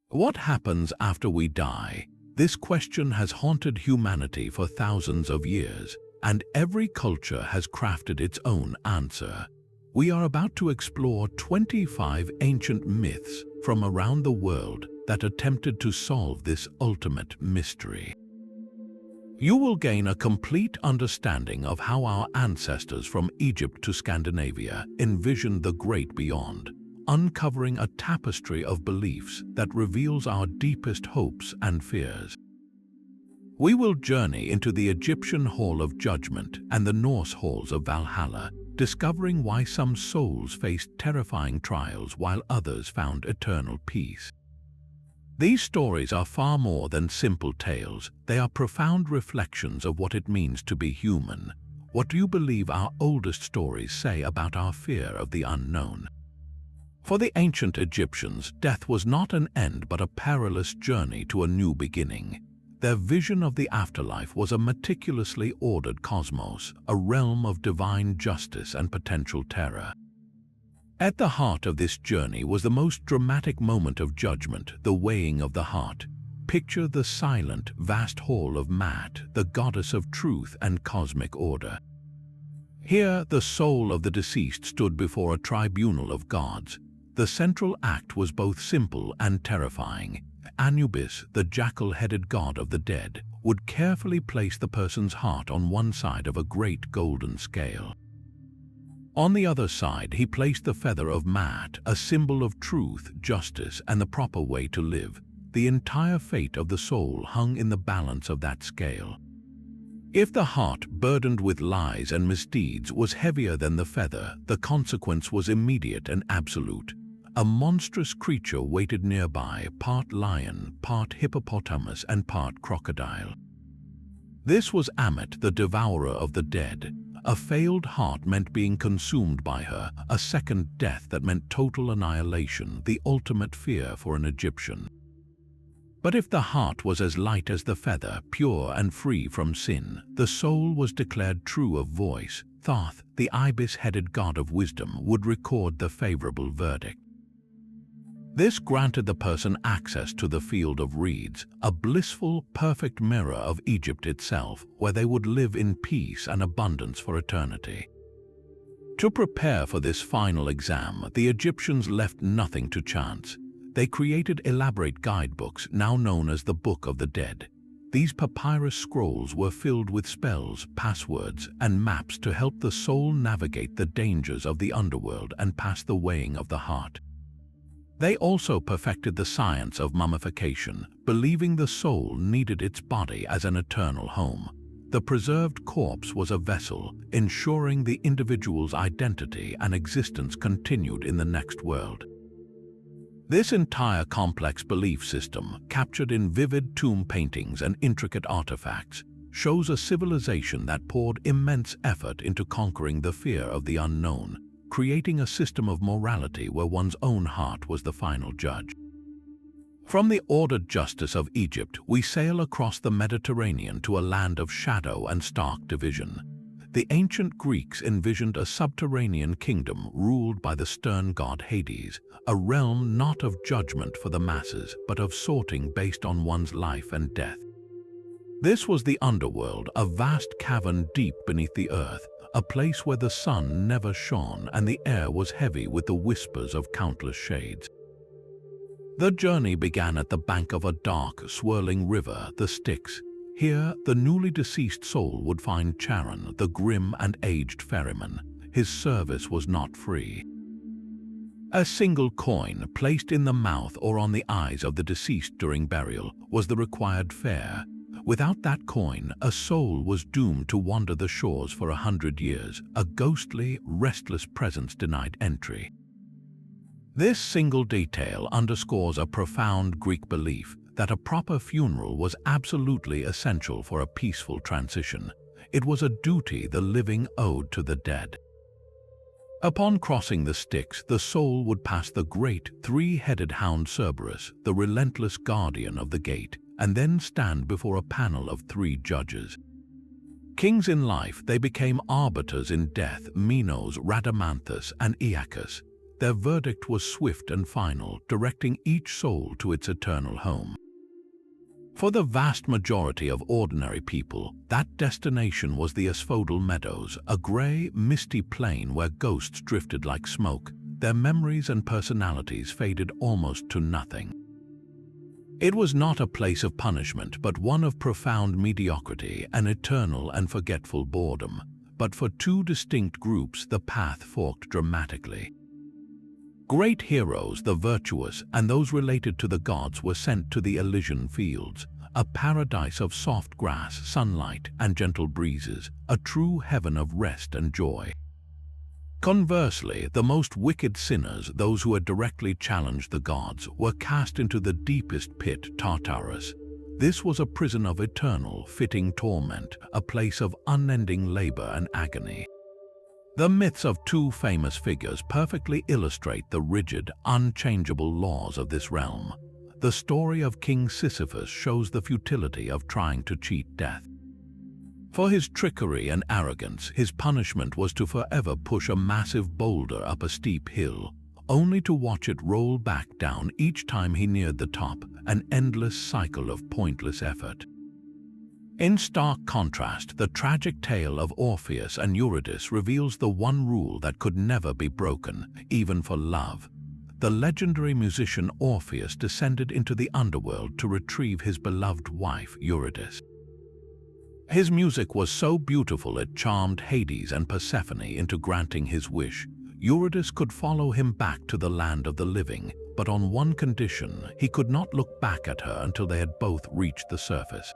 What happens after we die? This question has haunted humanity for thousands of years, and every culture has crafted its own answer. We are about to explore 25 ancient myths from around the world that attempted to solve this ultimate mystery. You will gain a complete understanding of how our ancestors from Egypt to Scandinavia envisioned the great beyond, uncovering a tapestry of beliefs that reveals our deepest hopes and fears. We will journey into the Egyptian Hall of Judgment and the Norse halls of Valhalla, discovering why some souls faced terrifying trials while others found eternal peace. These stories are far more than simple tales. They are profound reflections of what it means to be human. What do you believe our oldest stories say about our fear of the unknown? For the ancient Egyptians, death was not an end but a perilous journey to a new beginning. Their vision of the afterlife was a meticulously ordered cosmos, a realm of divine justice and potential terror. At the heart of this journey was the most dramatic moment of judgment, the weighing of the heart. Picture the silent, vast hall of Maat, the goddess of truth and cosmic order. Here, the soul of the deceased stood before a tribunal of gods. The central act was both simple and terrifying. Anubis, the jackal-headed god of the dead, would carefully place the person's heart on one side of a great golden scale. On the other side, he placed the feather of Maat, a symbol of truth, justice, and the proper way to live. The entire fate of the soul hung in the balance of that scale. If the heart, burdened with lies and misdeeds, was heavier than the feather, the consequence was immediate and absolute. A monstrous creature waited nearby, part lion, part hippopotamus, and part crocodile. This was Ammit, the devourer of the dead. A failed heart meant being consumed by her, a second death that meant total annihilation, the ultimate fear for an Egyptian. But if the heart was as light as the feather, pure and free from sin, the soul was declared true of voice. Thoth, the ibis-headed god of wisdom, would record the favorable verdict. This granted the person access to the field of reeds, a blissful, perfect mirror of Egypt itself, where they would live in peace and abundance for eternity. To prepare for this final exam, the Egyptians left nothing to chance. They created elaborate guidebooks, now known as the Book of the Dead. These papyrus scrolls were filled with spells, passwords, and maps to help the soul navigate the dangers of the underworld and pass the weighing of the heart. They also perfected the science of mummification, believing the soul needed its body as an eternal home. The preserved corpse was a vessel, ensuring the individual's identity and existence continued in the next world. This entire complex belief system, captured in vivid tomb paintings and intricate artifacts, shows a civilization that poured immense effort into conquering the fear of the unknown, creating a system of morality where one's own heart was the final judge. From the ordered justice of Egypt, we sail across the Mediterranean to a land of shadow and stark division. The ancient Greeks envisioned a subterranean kingdom ruled by the stern god Hades, a realm not of judgment for the masses, but of sorting based on one's life and death. This was the underworld, a vast cavern deep beneath the earth, a place where the sun never shone and the air was heavy with the whispers of countless shades. The journey began at the bank of a dark, swirling river, the Styx. Here, the newly deceased soul would find Charon, the grim and aged ferryman. His service was not free. A single coin, placed in the mouth or on the eyes of the deceased during burial, was the required fare. Without that coin, a soul was doomed to wander the shores for 100 years, a ghostly, restless presence denied entry. This single detail underscores a profound Greek belief that a proper funeral was absolutely essential for a peaceful transition. It was a duty the living owed to the dead. Upon crossing the Styx, the soul would pass the great three-headed hound Cerberus, the relentless guardian of the gate, and then stand before a panel of 3 judges. Kings in life, they became arbiters in death: Minos, Rhadamanthus, and Aeacus. Their verdict was swift and final, directing each soul to its eternal home. For the vast majority of ordinary people, that destination was the Asphodel Meadows, a grey, misty plain where ghosts drifted like smoke, their memories and personalities faded almost to nothing. It was not a place of punishment, but one of profound mediocrity, an eternal and forgetful boredom. But for two distinct groups, the path forked dramatically. Great heroes, the virtuous, and those related to the gods were sent to the Elysian fields, a paradise of soft grass, sunlight, and gentle breezes, a true heaven of rest and joy. Conversely, the most wicked sinners, those who had directly challenged the gods, were cast into the deepest pit, Tartarus. This was a prison of eternal, fitting torment, a place of unending labor and agony. The myths of two famous figures perfectly illustrate the rigid, unchangeable laws of this realm. The story of King Sisyphus shows the futility of trying to cheat death. For his trickery and arrogance, his punishment was to forever push a massive boulder up a steep hill, only to watch it roll back down each time he neared the top, an endless cycle of pointless effort. In stark contrast, the tragic tale of Orpheus and Eurydice reveals the one rule that could never be broken, even for love. The legendary musician Orpheus descended into the underworld to retrieve his beloved wife, Eurydice. His music was so beautiful it charmed Hades and Persephone into granting his wish. Eurydice could follow him back to the land of the living, but on one condition: he could not look back at her until they had both reached the surface.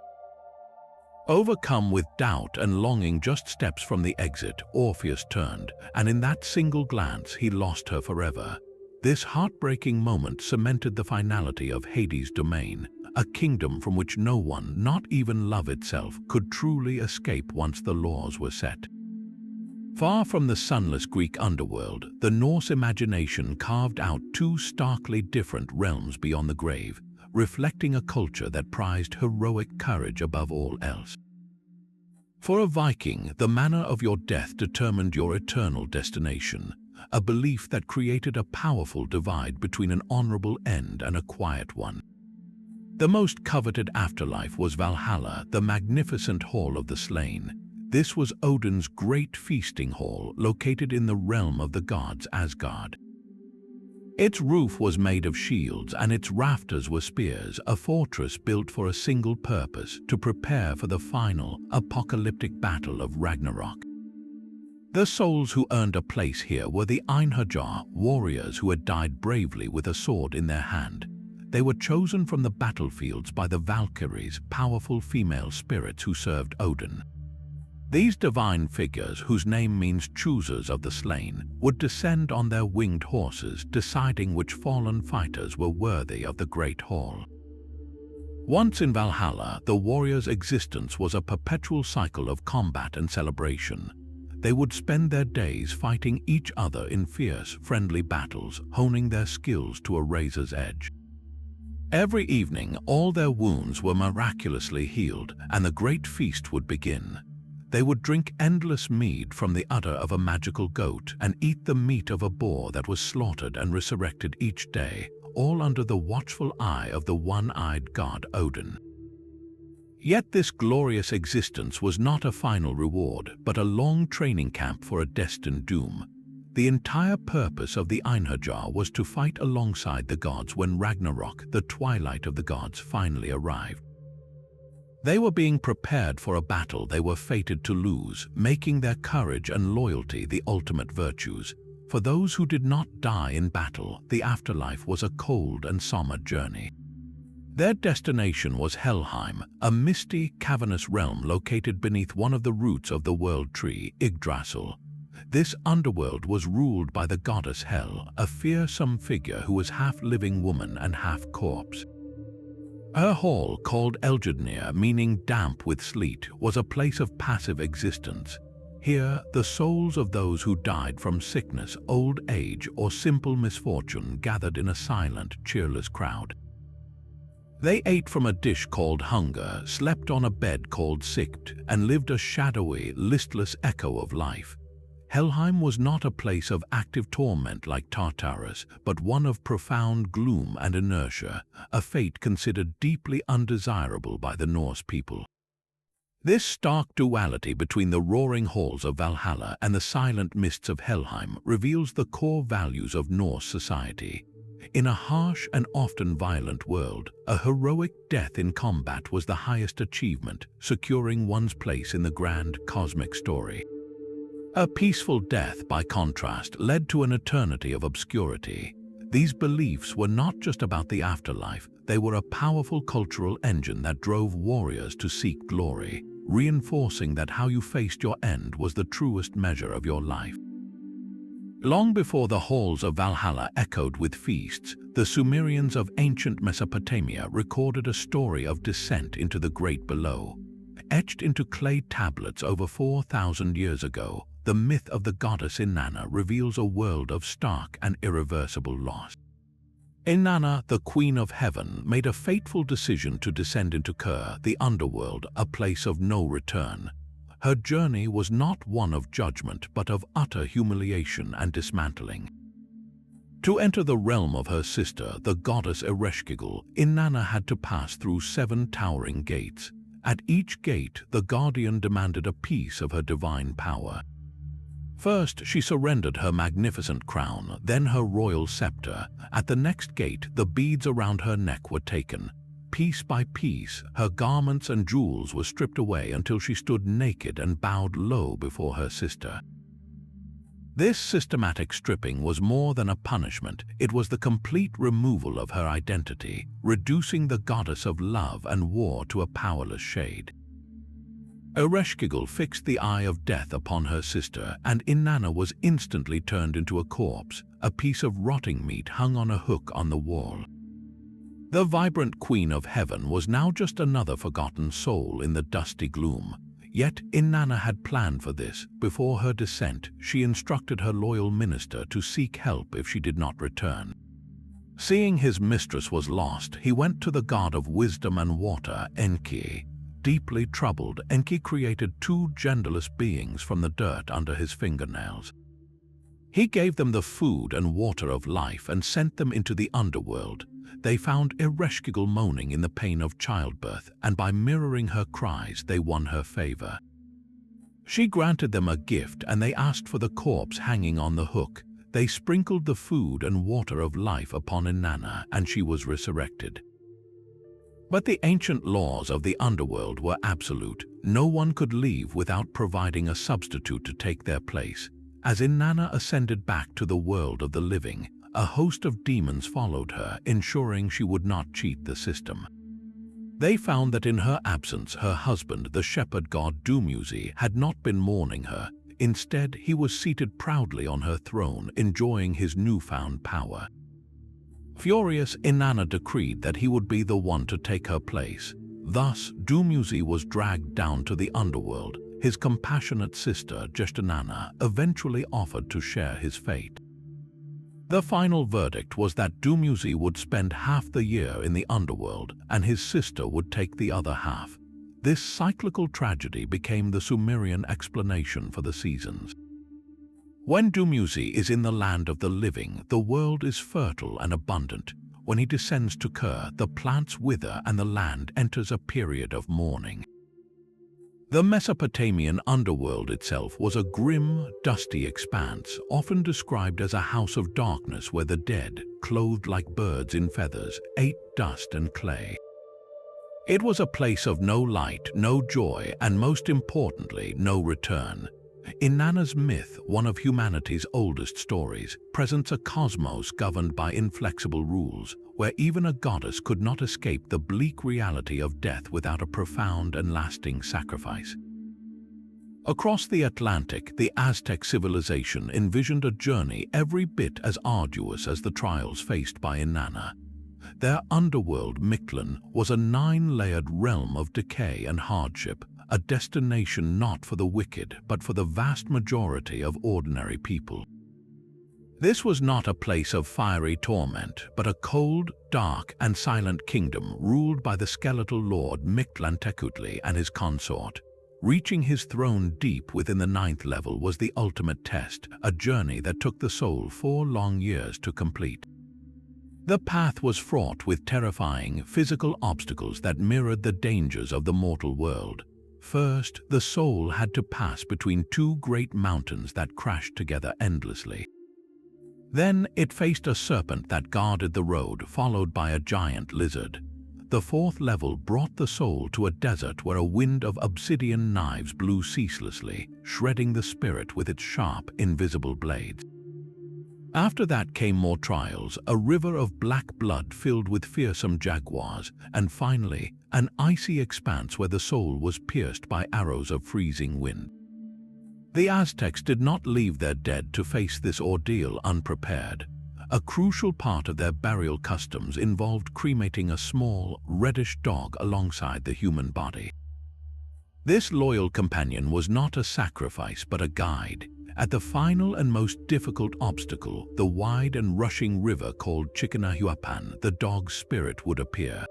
Overcome with doubt and longing just steps from the exit, Orpheus turned, and in that single glance he lost her forever. This heartbreaking moment cemented the finality of Hades' domain, a kingdom from which no one, not even love itself, could truly escape once the laws were set. Far from the sunless Greek underworld, the Norse imagination carved out two starkly different realms beyond the grave, reflecting a culture that prized heroic courage above all else. For a Viking, the manner of your death determined your eternal destination, a belief that created a powerful divide between an honorable end and a quiet one. The most coveted afterlife was Valhalla, the magnificent hall of the slain. This was Odin's great feasting hall, located in the realm of the gods, Asgard. Its roof was made of shields and its rafters were spears, a fortress built for a single purpose: to prepare for the final, apocalyptic battle of Ragnarok. The souls who earned a place here were the Einherjar, warriors who had died bravely with a sword in their hand. They were chosen from the battlefields by the Valkyries, powerful female spirits who served Odin. These divine figures, whose name means choosers of the slain, would descend on their winged horses, deciding which fallen fighters were worthy of the great hall. Once in Valhalla, the warriors' existence was a perpetual cycle of combat and celebration. They would spend their days fighting each other in fierce, friendly battles, honing their skills to a razor's edge. Every evening, all their wounds were miraculously healed, and the great feast would begin. They would drink endless mead from the udder of a magical goat and eat the meat of a boar that was slaughtered and resurrected each day, all under the watchful eye of the one-eyed god Odin. Yet this glorious existence was not a final reward, but a long training camp for a destined doom. The entire purpose of the Einherjar was to fight alongside the gods when Ragnarok, the twilight of the gods, finally arrived. They were being prepared for a battle they were fated to lose, making their courage and loyalty the ultimate virtues. For those who did not die in battle, the afterlife was a cold and somber journey. Their destination was Helheim, a misty, cavernous realm located beneath one of the roots of the world tree, Yggdrasil. This underworld was ruled by the goddess Hel, a fearsome figure who was half-living woman and half-corpse. Her hall, called Eldjudnir, meaning damp with sleet, was a place of passive existence. Here, the souls of those who died from sickness, old age, or simple misfortune gathered in a silent, cheerless crowd. They ate from a dish called hunger, slept on a bed called sikt, and lived a shadowy, listless echo of life. Helheim was not a place of active torment like Tartarus, but one of profound gloom and inertia, a fate considered deeply undesirable by the Norse people. This stark duality between the roaring halls of Valhalla and the silent mists of Helheim reveals the core values of Norse society. In a harsh and often violent world, a heroic death in combat was the highest achievement, securing one's place in the grand cosmic story. A peaceful death, by contrast, led to an eternity of obscurity. These beliefs were not just about the afterlife, they were a powerful cultural engine that drove warriors to seek glory, reinforcing that how you faced your end was the truest measure of your life. Long before the halls of Valhalla echoed with feasts, the Sumerians of ancient Mesopotamia recorded a story of descent into the great below. Etched into clay tablets over 4,000 years ago, the myth of the goddess Inanna reveals a world of stark and irreversible loss. Inanna, the Queen of Heaven, made a fateful decision to descend into Kur, the underworld, a place of no return. Her journey was not one of judgment, but of utter humiliation and dismantling. To enter the realm of her sister, the goddess Ereshkigal, Inanna had to pass through 7 towering gates. At each gate, the guardian demanded a piece of her divine power. First, she surrendered her magnificent crown, then her royal scepter. At the next gate, the beads around her neck were taken. Piece by piece, her garments and jewels were stripped away until she stood naked and bowed low before her sister. This systematic stripping was more than a punishment, it was the complete removal of her identity, reducing the goddess of love and war to a powerless shade. Ereshkigal fixed the eye of death upon her sister, and Inanna was instantly turned into a corpse, a piece of rotting meat hung on a hook on the wall. The vibrant Queen of Heaven was now just another forgotten soul in the dusty gloom. Yet Inanna had planned for this. Before her descent, she instructed her loyal minister to seek help if she did not return. Seeing his mistress was lost, he went to the god of wisdom and water, Enki. Deeply troubled, Enki created 2 genderless beings from the dirt under his fingernails. He gave them the food and water of life and sent them into the underworld. They found Ereshkigal moaning in the pain of childbirth, and by mirroring her cries, they won her favor. She granted them a gift, and they asked for the corpse hanging on the hook. They sprinkled the food and water of life upon Inanna, and she was resurrected. But the ancient laws of the underworld were absolute. No one could leave without providing a substitute to take their place. As Inanna ascended back to the world of the living, a host of demons followed her, ensuring she would not cheat the system. They found that in her absence, her husband, the shepherd god Dumuzi, had not been mourning her. Instead, he was seated proudly on her throne, enjoying his newfound power. Furious, Inanna decreed that he would be the one to take her place. Thus, Dumuzi was dragged down to the underworld. His compassionate sister, Inanna, eventually offered to share his fate. The final verdict was that Dumuzi would spend half the year in the underworld, and his sister would take the other half. This cyclical tragedy became the Sumerian explanation for the seasons. When Dumuzi is in the land of the living, the world is fertile and abundant. When he descends to Kur, the plants wither and the land enters a period of mourning. The Mesopotamian underworld itself was a grim, dusty expanse, often described as a house of darkness where the dead, clothed like birds in feathers, ate dust and clay. It was a place of no light, no joy, and most importantly, no return. Inanna's myth, one of humanity's oldest stories, presents a cosmos governed by inflexible rules, where even a goddess could not escape the bleak reality of death without a profound and lasting sacrifice. Across the Atlantic, the Aztec civilization envisioned a journey every bit as arduous as the trials faced by Inanna. Their underworld, Mictlan, was a 9-layered realm of decay and hardship, a destination not for the wicked, but for the vast majority of ordinary people. This was not a place of fiery torment, but a cold, dark, and silent kingdom ruled by the skeletal lord Mictlantecuhtli and his consort. Reaching his throne deep within the 9th level was the ultimate test, a journey that took the soul 4 long years to complete. The path was fraught with terrifying physical obstacles that mirrored the dangers of the mortal world. First, the soul had to pass between 2 great mountains that crashed together endlessly. Then it faced a serpent that guarded the road, followed by a giant lizard. The 4th level brought the soul to a desert where a wind of obsidian knives blew ceaselessly, shredding the spirit with its sharp, invisible blades. After that came more trials, a river of black blood filled with fearsome jaguars, and finally, an icy expanse where the soul was pierced by arrows of freezing wind. The Aztecs did not leave their dead to face this ordeal unprepared. A crucial part of their burial customs involved cremating a small, reddish dog alongside the human body. This loyal companion was not a sacrifice but a guide. At the final and most difficult obstacle, the wide and rushing river called Chickanahuapan, the dog's spirit would appear.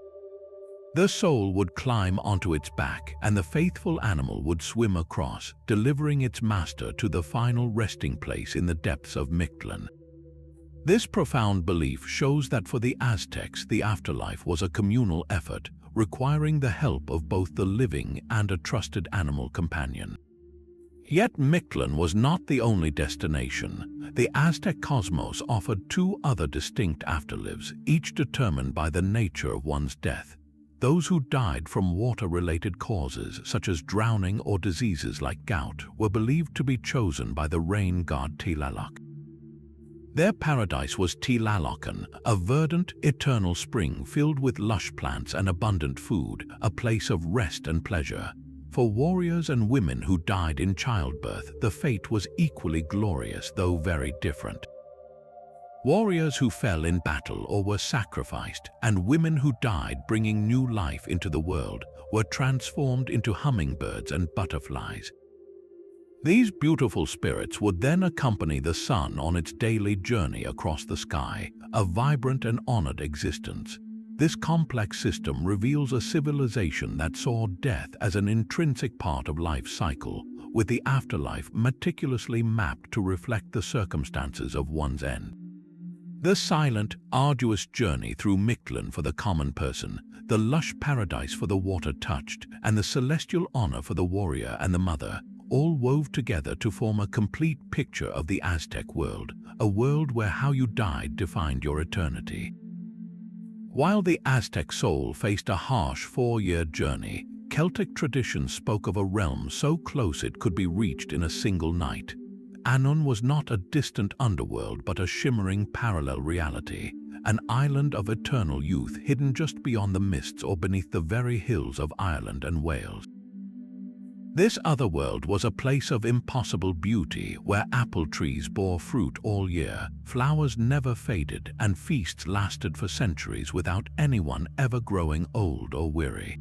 The soul would climb onto its back, and the faithful animal would swim across, delivering its master to the final resting place in the depths of Mictlan. This profound belief shows that for the Aztecs, the afterlife was a communal effort, requiring the help of both the living and a trusted animal companion. Yet Mictlan was not the only destination. The Aztec cosmos offered 2 other distinct afterlives, each determined by the nature of one's death. Those who died from water-related causes, such as drowning or diseases like gout, were believed to be chosen by the rain god Tlaloc. Their paradise was Tlalocan, a verdant, eternal spring filled with lush plants and abundant food, a place of rest and pleasure. For warriors and women who died in childbirth, the fate was equally glorious, though very different. Warriors who fell in battle or were sacrificed, and women who died bringing new life into the world, were transformed into hummingbirds and butterflies. These beautiful spirits would then accompany the sun on its daily journey across the sky, a vibrant and honored existence. This complex system reveals a civilization that saw death as an intrinsic part of life's cycle, with the afterlife meticulously mapped to reflect the circumstances of one's end. The silent, arduous journey through Mictlan for the common person, the lush paradise for the water-touched, and the celestial honor for the warrior and the mother, all wove together to form a complete picture of the Aztec world, a world where how you died defined your eternity. While the Aztec soul faced a harsh 4-year journey, Celtic tradition spoke of a realm so close it could be reached in a single night. Anon was not a distant underworld but a shimmering parallel reality, an island of eternal youth hidden just beyond the mists or beneath the very hills of Ireland and Wales. This other world was a place of impossible beauty where apple trees bore fruit all year, flowers never faded, and feasts lasted for centuries without anyone ever growing old or weary.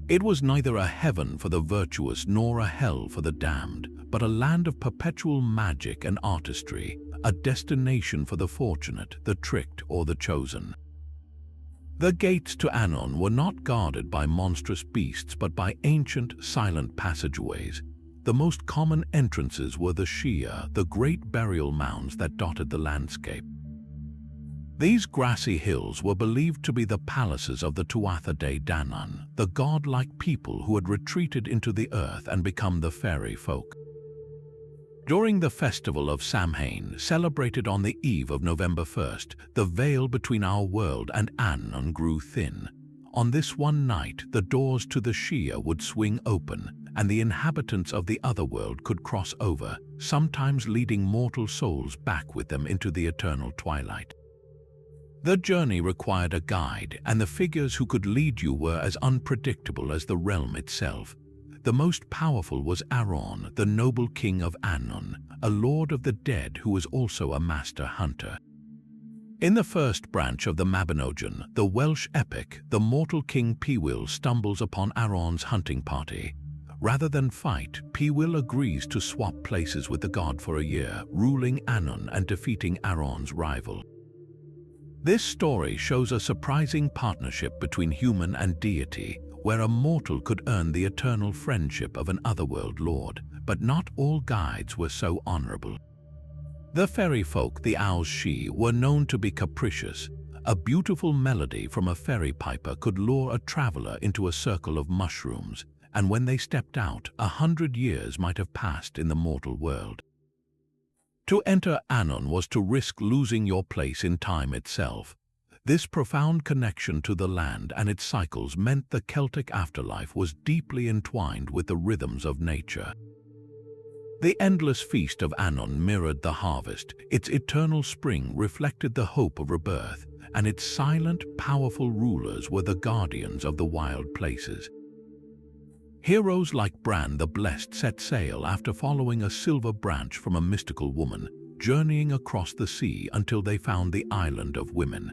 It was neither a heaven for the virtuous nor a hell for the damned, but a land of perpetual magic and artistry, a destination for the fortunate, the tricked, or the chosen. The gates to Anon were not guarded by monstrous beasts but by ancient, silent passageways. The most common entrances were the Shia, the great burial mounds that dotted the landscape. These grassy hills were believed to be the palaces of the Tuatha De Danann, the godlike people who had retreated into the earth and become the fairy folk. During the festival of Samhain, celebrated on the eve of November 1st, the veil between our world and Anon grew thin. On this one night, the doors to the Shia would swing open, and the inhabitants of the other world could cross over, sometimes leading mortal souls back with them into the eternal twilight. The journey required a guide, and the figures who could lead you were as unpredictable as the realm itself. The most powerful was Aron, the noble king of Anon, a lord of the dead who was also a master hunter. In the first branch of the Mabinogion, the Welsh epic, the mortal king Pwyll stumbles upon Aron's hunting party. Rather than fight, Pwyll agrees to swap places with the god for a year, ruling Anon and defeating Aron's rival. This story shows a surprising partnership between human and deity, where a mortal could earn the eternal friendship of an otherworld lord, but not all guides were so honorable. The fairy folk, the owls she, were known to be capricious. A beautiful melody from a fairy piper could lure a traveler into a circle of mushrooms, and when they stepped out, 100 years might have passed in the mortal world. To enter Anon was to risk losing your place in time itself. This profound connection to the land and its cycles meant the Celtic afterlife was deeply entwined with the rhythms of nature. The endless feast of Anon mirrored the harvest. Its eternal spring reflected the hope of rebirth, and its silent, powerful rulers were the guardians of the wild places. Heroes like Bran the Blessed set sail after following a silver branch from a mystical woman, journeying across the sea until they found the Island of Women.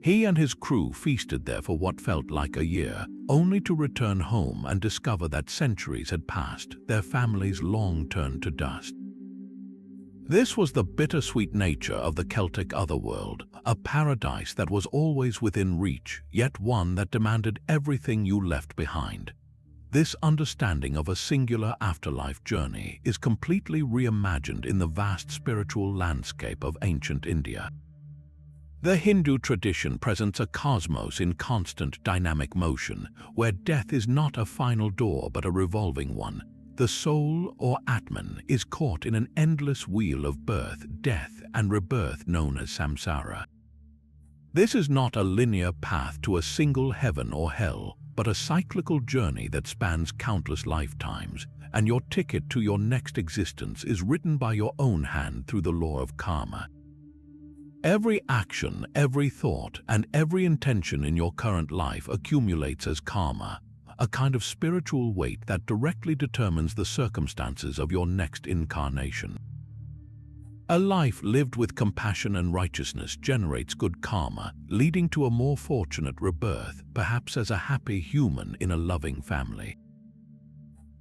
He and his crew feasted there for what felt like a year, only to return home and discover that centuries had passed, their families long turned to dust. This was the bittersweet nature of the Celtic otherworld, a paradise that was always within reach, yet one that demanded everything you left behind. This understanding of a singular afterlife journey is completely reimagined in the vast spiritual landscape of ancient India. The Hindu tradition presents a cosmos in constant dynamic motion, where death is not a final door but a revolving one. The soul, or Atman, is caught in an endless wheel of birth, death, and rebirth known as samsara. This is not a linear path to a single heaven or hell, but a cyclical journey that spans countless lifetimes, and your ticket to your next existence is written by your own hand through the law of karma. Every action, every thought, and every intention in your current life accumulates as karma, a kind of spiritual weight that directly determines the circumstances of your next incarnation. A life lived with compassion and righteousness generates good karma, leading to a more fortunate rebirth, perhaps as a happy human in a loving family.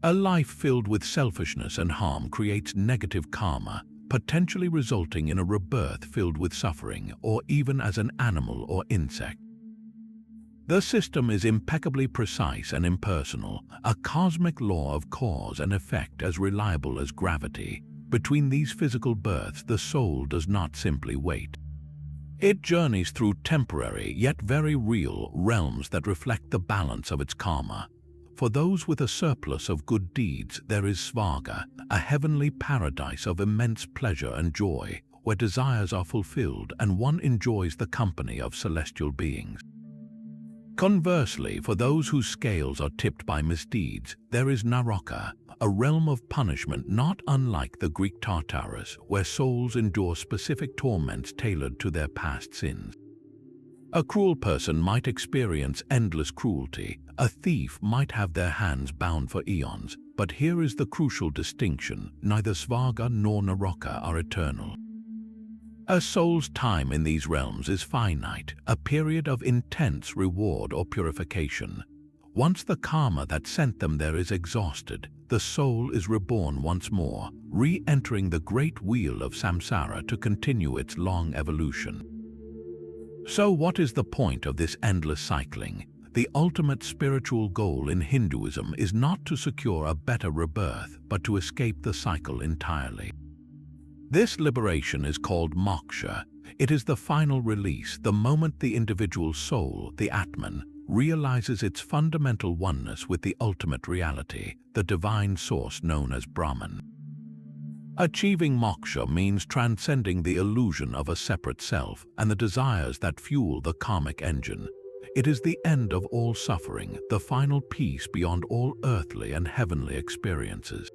A life filled with selfishness and harm creates negative karma, potentially resulting in a rebirth filled with suffering, or even as an animal or insect. The system is impeccably precise and impersonal, a cosmic law of cause and effect as reliable as gravity. Between these physical births, the soul does not simply wait. It journeys through temporary, yet very real, realms that reflect the balance of its karma. For those with a surplus of good deeds, there is Svarga, a heavenly paradise of immense pleasure and joy, where desires are fulfilled and one enjoys the company of celestial beings. Conversely, for those whose scales are tipped by misdeeds, there is Naroka, a realm of punishment not unlike the Greek Tartarus, where souls endure specific torments tailored to their past sins. A cruel person might experience endless cruelty, a thief might have their hands bound for eons, but here is the crucial distinction: neither Svarga nor Naroka are eternal. A soul's time in these realms is finite, a period of intense reward or purification. Once the karma that sent them there is exhausted, the soul is reborn once more, re-entering the great wheel of samsara to continue its long evolution. So what is the point of this endless cycling? The ultimate spiritual goal in Hinduism is not to secure a better rebirth, but to escape the cycle entirely. This liberation is called moksha. It is the final release, the moment the individual soul, the Atman, realizes its fundamental oneness with the ultimate reality, the divine source known as Brahman. Achieving moksha means transcending the illusion of a separate self and the desires that fuel the karmic engine. It is the end of all suffering, the final peace beyond all earthly and heavenly experiences.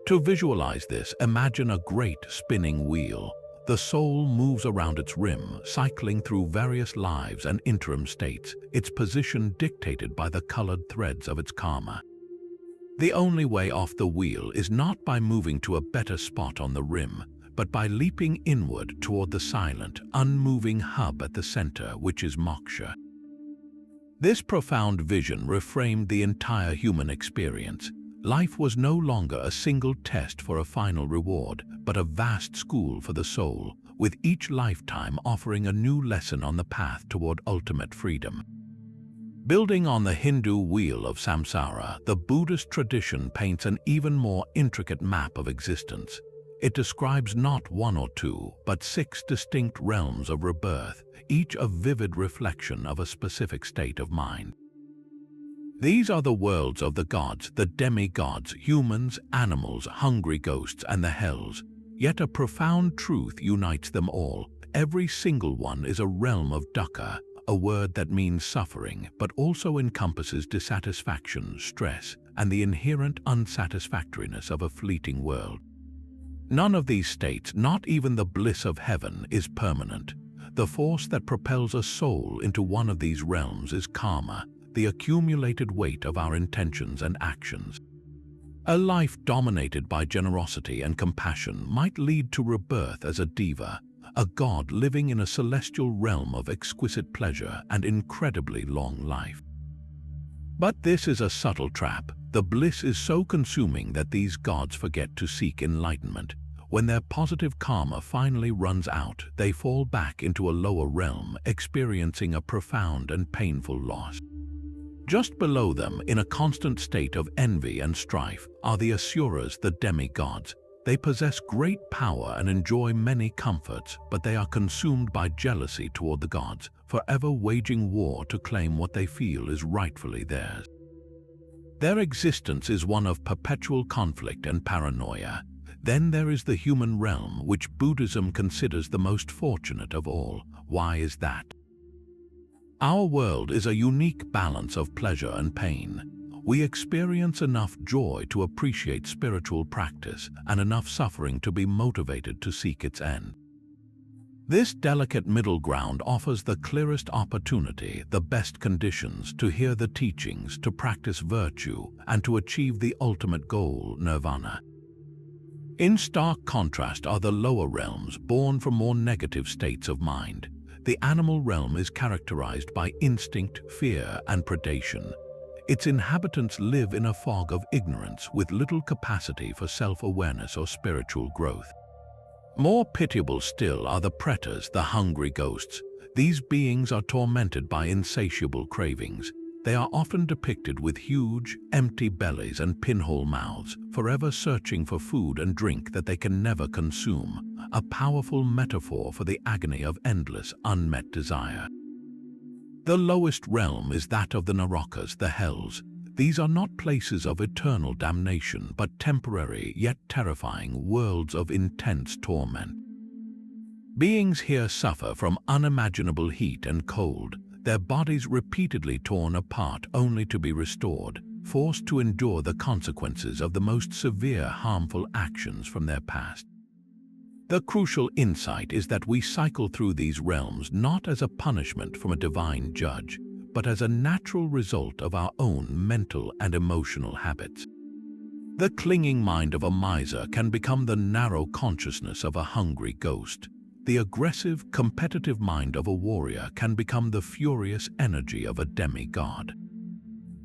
To visualize this, imagine a great spinning wheel. The soul moves around its rim, cycling through various lives and interim states, its position dictated by the colored threads of its karma. The only way off the wheel is not by moving to a better spot on the rim, but by leaping inward toward the silent, unmoving hub at the center, which is moksha. This profound vision reframed the entire human experience. Life was no longer a single test for a final reward, but a vast school for the soul, with each lifetime offering a new lesson on the path toward ultimate freedom. Building on the Hindu wheel of samsara, the Buddhist tradition paints an even more intricate map of existence. It describes not one or two, but 6 distinct realms of rebirth, each a vivid reflection of a specific state of mind. These are the worlds of the gods, the demigods, humans, animals, hungry ghosts, and the hells. Yet a profound truth unites them all. Every single one is a realm of dukkha, a word that means suffering, but also encompasses dissatisfaction, stress, and the inherent unsatisfactoriness of a fleeting world. None of these states, not even the bliss of heaven, is permanent. The force that propels a soul into one of these realms is karma, the accumulated weight of our intentions and actions. A life dominated by generosity and compassion might lead to rebirth as a deva, a god living in a celestial realm of exquisite pleasure and incredibly long life. But this is a subtle trap. The bliss is so consuming that these gods forget to seek enlightenment. When their positive karma finally runs out, they fall back into a lower realm, experiencing a profound and painful loss. Just below them, in a constant state of envy and strife, are the asuras, the demigods. They possess great power and enjoy many comforts, but they are consumed by jealousy toward the gods, forever waging war to claim what they feel is rightfully theirs. Their existence is one of perpetual conflict and paranoia. Then there is the human realm, which Buddhism considers the most fortunate of all. Why is that? Our world is a unique balance of pleasure and pain. We experience enough joy to appreciate spiritual practice and enough suffering to be motivated to seek its end. This delicate middle ground offers the clearest opportunity, the best conditions to hear the teachings, to practice virtue, and to achieve the ultimate goal, nirvana. In stark contrast are the lower realms, born from more negative states of mind. The animal realm is characterized by instinct, fear, and predation. Its inhabitants live in a fog of ignorance with little capacity for self-awareness or spiritual growth. More pitiable still are the pretas, the hungry ghosts. These beings are tormented by insatiable cravings. They are often depicted with huge, empty bellies and pinhole mouths, forever searching for food and drink that they can never consume, a powerful metaphor for the agony of endless, unmet desire. The lowest realm is that of the Narakas, the hells. These are not places of eternal damnation, but temporary yet terrifying worlds of intense torment. Beings here suffer from unimaginable heat and cold, their bodies repeatedly torn apart only to be restored, forced to endure the consequences of the most severe harmful actions from their past. The crucial insight is that we cycle through these realms not as a punishment from a divine judge, but as a natural result of our own mental and emotional habits. The clinging mind of a miser can become the narrow consciousness of a hungry ghost. The aggressive, competitive mind of a warrior can become the furious energy of a demigod.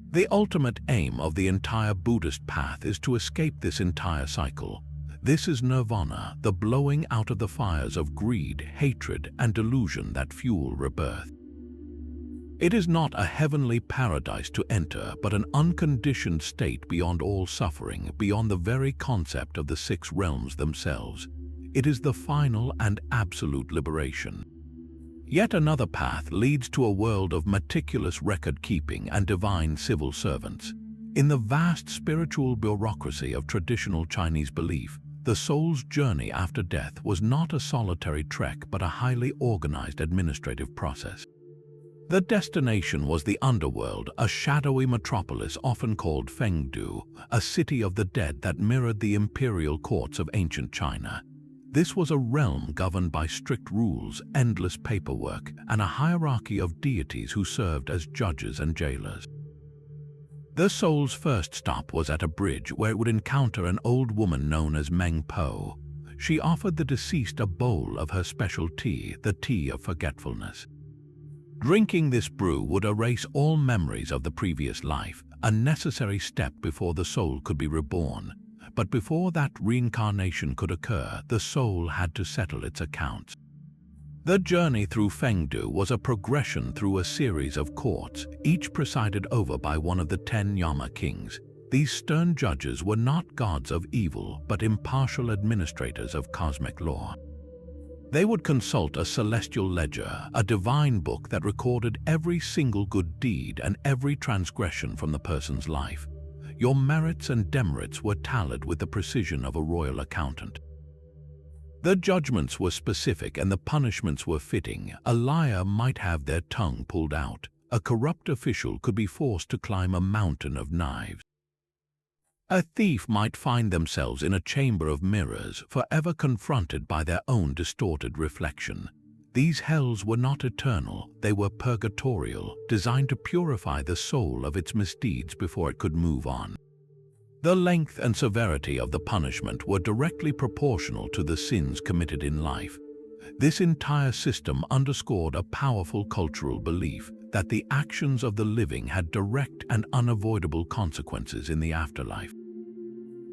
The ultimate aim of the entire Buddhist path is to escape this entire cycle. This is nirvana, the blowing out of the fires of greed, hatred, and delusion that fuel rebirth. It is not a heavenly paradise to enter, but an unconditioned state beyond all suffering, beyond the very concept of the 6 realms themselves. It is the final and absolute liberation. Yet another path leads to a world of meticulous record-keeping and divine civil servants. In the vast spiritual bureaucracy of traditional Chinese belief, the soul's journey after death was not a solitary trek but a highly organized administrative process. The destination was the underworld, a shadowy metropolis often called Fengdu, a city of the dead that mirrored the imperial courts of ancient China. This was a realm governed by strict rules, endless paperwork, and a hierarchy of deities who served as judges and jailers. The soul's first stop was at a bridge where it would encounter an old woman known as Meng Po. She offered the deceased a bowl of her special tea, the tea of forgetfulness. Drinking this brew would erase all memories of the previous life, a necessary step before the soul could be reborn. But before that reincarnation could occur, the soul had to settle its accounts. The journey through Fengdu was a progression through a series of courts, each presided over by one of the 10 Yama kings. These stern judges were not gods of evil, but impartial administrators of cosmic law. They would consult a celestial ledger, a divine book that recorded every single good deed and every transgression from the person's life. Your merits and demerits were tallied with the precision of a royal accountant. The judgments were specific and the punishments were fitting. A liar might have their tongue pulled out. A corrupt official could be forced to climb a mountain of knives. A thief might find themselves in a chamber of mirrors, forever confronted by their own distorted reflection. These hells were not eternal, they were purgatorial, designed to purify the soul of its misdeeds before it could move on. The length and severity of the punishment were directly proportional to the sins committed in life. This entire system underscored a powerful cultural belief that the actions of the living had direct and unavoidable consequences in the afterlife.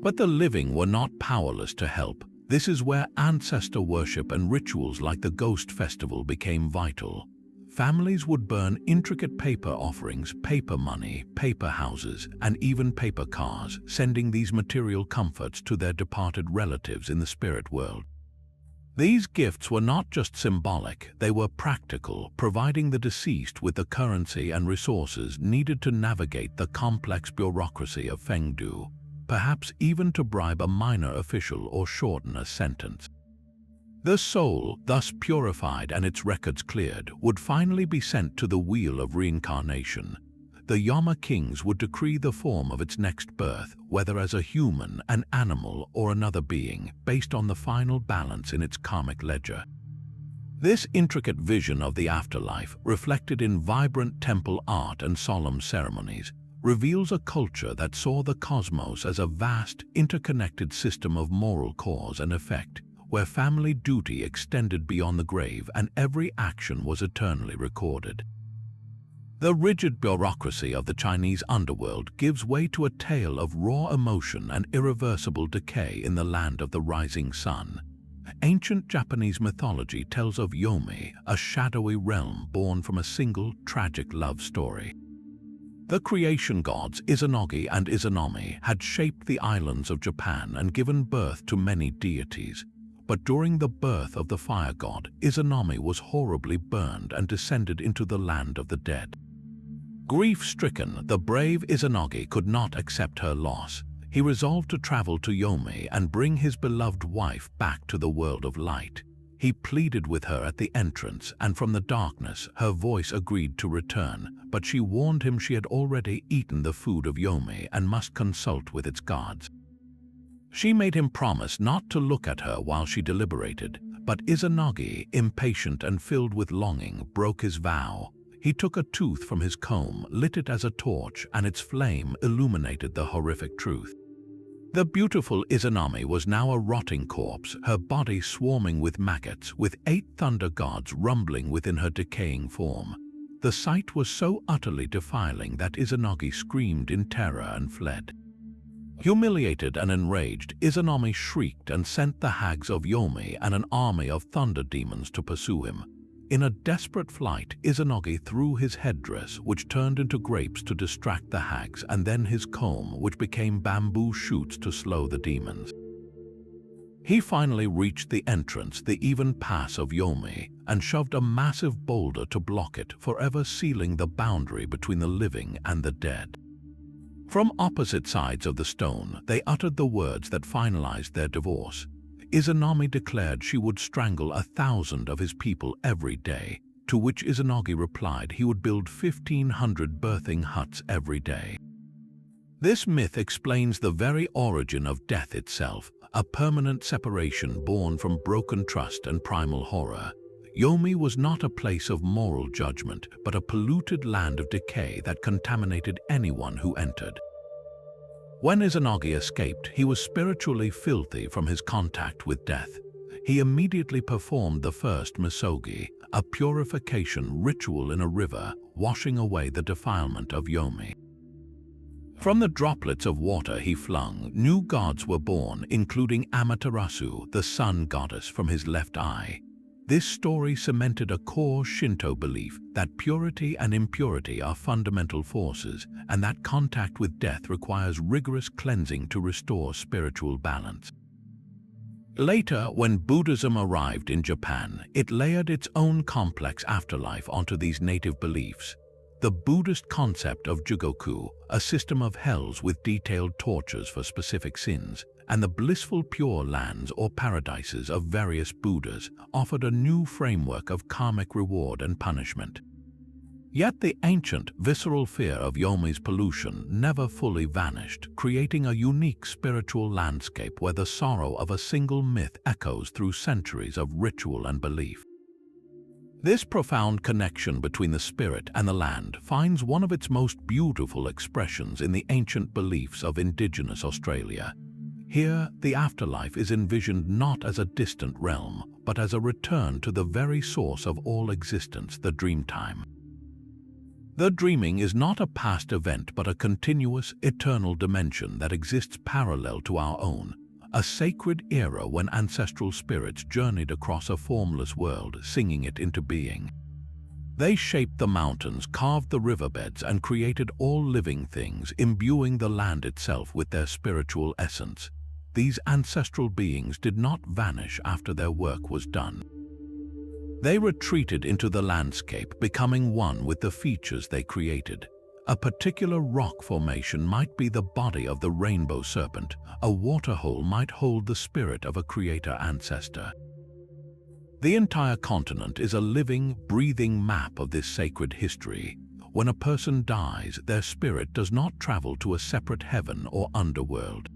But the living were not powerless to help. This is where ancestor worship and rituals like the ghost festival became vital. Families would burn intricate paper offerings, paper money, paper houses, and even paper cars, sending these material comforts to their departed relatives in the spirit world. These gifts were not just symbolic, they were practical, providing the deceased with the currency and resources needed to navigate the complex bureaucracy of Fengdu, perhaps even to bribe a minor official or shorten a sentence. The soul, thus purified and its records cleared, would finally be sent to the wheel of reincarnation. The Yama kings would decree the form of its next birth, whether as a human, an animal, or another being, based on the final balance in its karmic ledger. This intricate vision of the afterlife, reflected in vibrant temple art and solemn ceremonies, reveals a culture that saw the cosmos as a vast, interconnected system of moral cause and effect, where family duty extended beyond the grave and every action was eternally recorded. The rigid bureaucracy of the Chinese underworld gives way to a tale of raw emotion and irreversible decay in the land of the rising sun. Ancient Japanese mythology tells of Yomi, a shadowy realm born from a single tragic love story. The creation gods Izanagi and Izanami had shaped the islands of Japan and given birth to many deities. But during the birth of the fire god, Izanami was horribly burned and descended into the land of the dead. Grief-stricken, the brave Izanagi could not accept her loss. He resolved to travel to Yomi and bring his beloved wife back to the world of light. He pleaded with her at the entrance, and from the darkness her voice agreed to return, but she warned him she had already eaten the food of Yomi and must consult with its gods. She made him promise not to look at her while she deliberated, but Izanagi, impatient and filled with longing, broke his vow. He took a tooth from his comb, lit it as a torch, and its flame illuminated the horrific truth. The beautiful Izanami was now a rotting corpse, her body swarming with maggots, with 8 thunder gods rumbling within her decaying form. The sight was so utterly defiling that Izanagi screamed in terror and fled. Humiliated and enraged, Izanami shrieked and sent the hags of Yomi and an army of thunder demons to pursue him. In a desperate flight, Izanagi threw his headdress, which turned into grapes to distract the hags, and then his comb, which became bamboo shoots to slow the demons. He finally reached the entrance, the even pass of Yomi, and shoved a massive boulder to block it, forever sealing the boundary between the living and the dead. From opposite sides of the stone, they uttered the words that finalized their divorce. Izanami declared she would strangle 1,000 of his people every day, to which Izanagi replied he would build 1,500 birthing huts every day. This myth explains the very origin of death itself, a permanent separation born from broken trust and primal horror. Yomi was not a place of moral judgment, but a polluted land of decay that contaminated anyone who entered. When Izanagi escaped, he was spiritually filthy from his contact with death. He immediately performed the first misogi, a purification ritual in a river, washing away the defilement of Yomi. From the droplets of water he flung, new gods were born, including Amaterasu, the sun goddess, from his left eye. This story cemented a core Shinto belief that purity and impurity are fundamental forces, and that contact with death requires rigorous cleansing to restore spiritual balance. Later, when Buddhism arrived in Japan, it layered its own complex afterlife onto these native beliefs. The Buddhist concept of Jigoku, a system of hells with detailed tortures for specific sins, and the blissful pure lands or paradises of various Buddhas offered a new framework of karmic reward and punishment. Yet the ancient, visceral fear of Yomi's pollution never fully vanished, creating a unique spiritual landscape where the sorrow of a single myth echoes through centuries of ritual and belief. This profound connection between the spirit and the land finds one of its most beautiful expressions in the ancient beliefs of indigenous Australia. Here, the afterlife is envisioned not as a distant realm, but as a return to the very source of all existence, the dreamtime. The dreaming is not a past event but a continuous, eternal dimension that exists parallel to our own, a sacred era when ancestral spirits journeyed across a formless world, singing it into being. They shaped the mountains, carved the riverbeds, and created all living things, imbuing the land itself with their spiritual essence. These ancestral beings did not vanish after their work was done. They retreated into the landscape, becoming one with the features they created. A particular rock formation might be the body of the rainbow serpent. A waterhole might hold the spirit of a creator ancestor. The entire continent is a living, breathing map of this sacred history. When a person dies, their spirit does not travel to a separate heaven or underworld.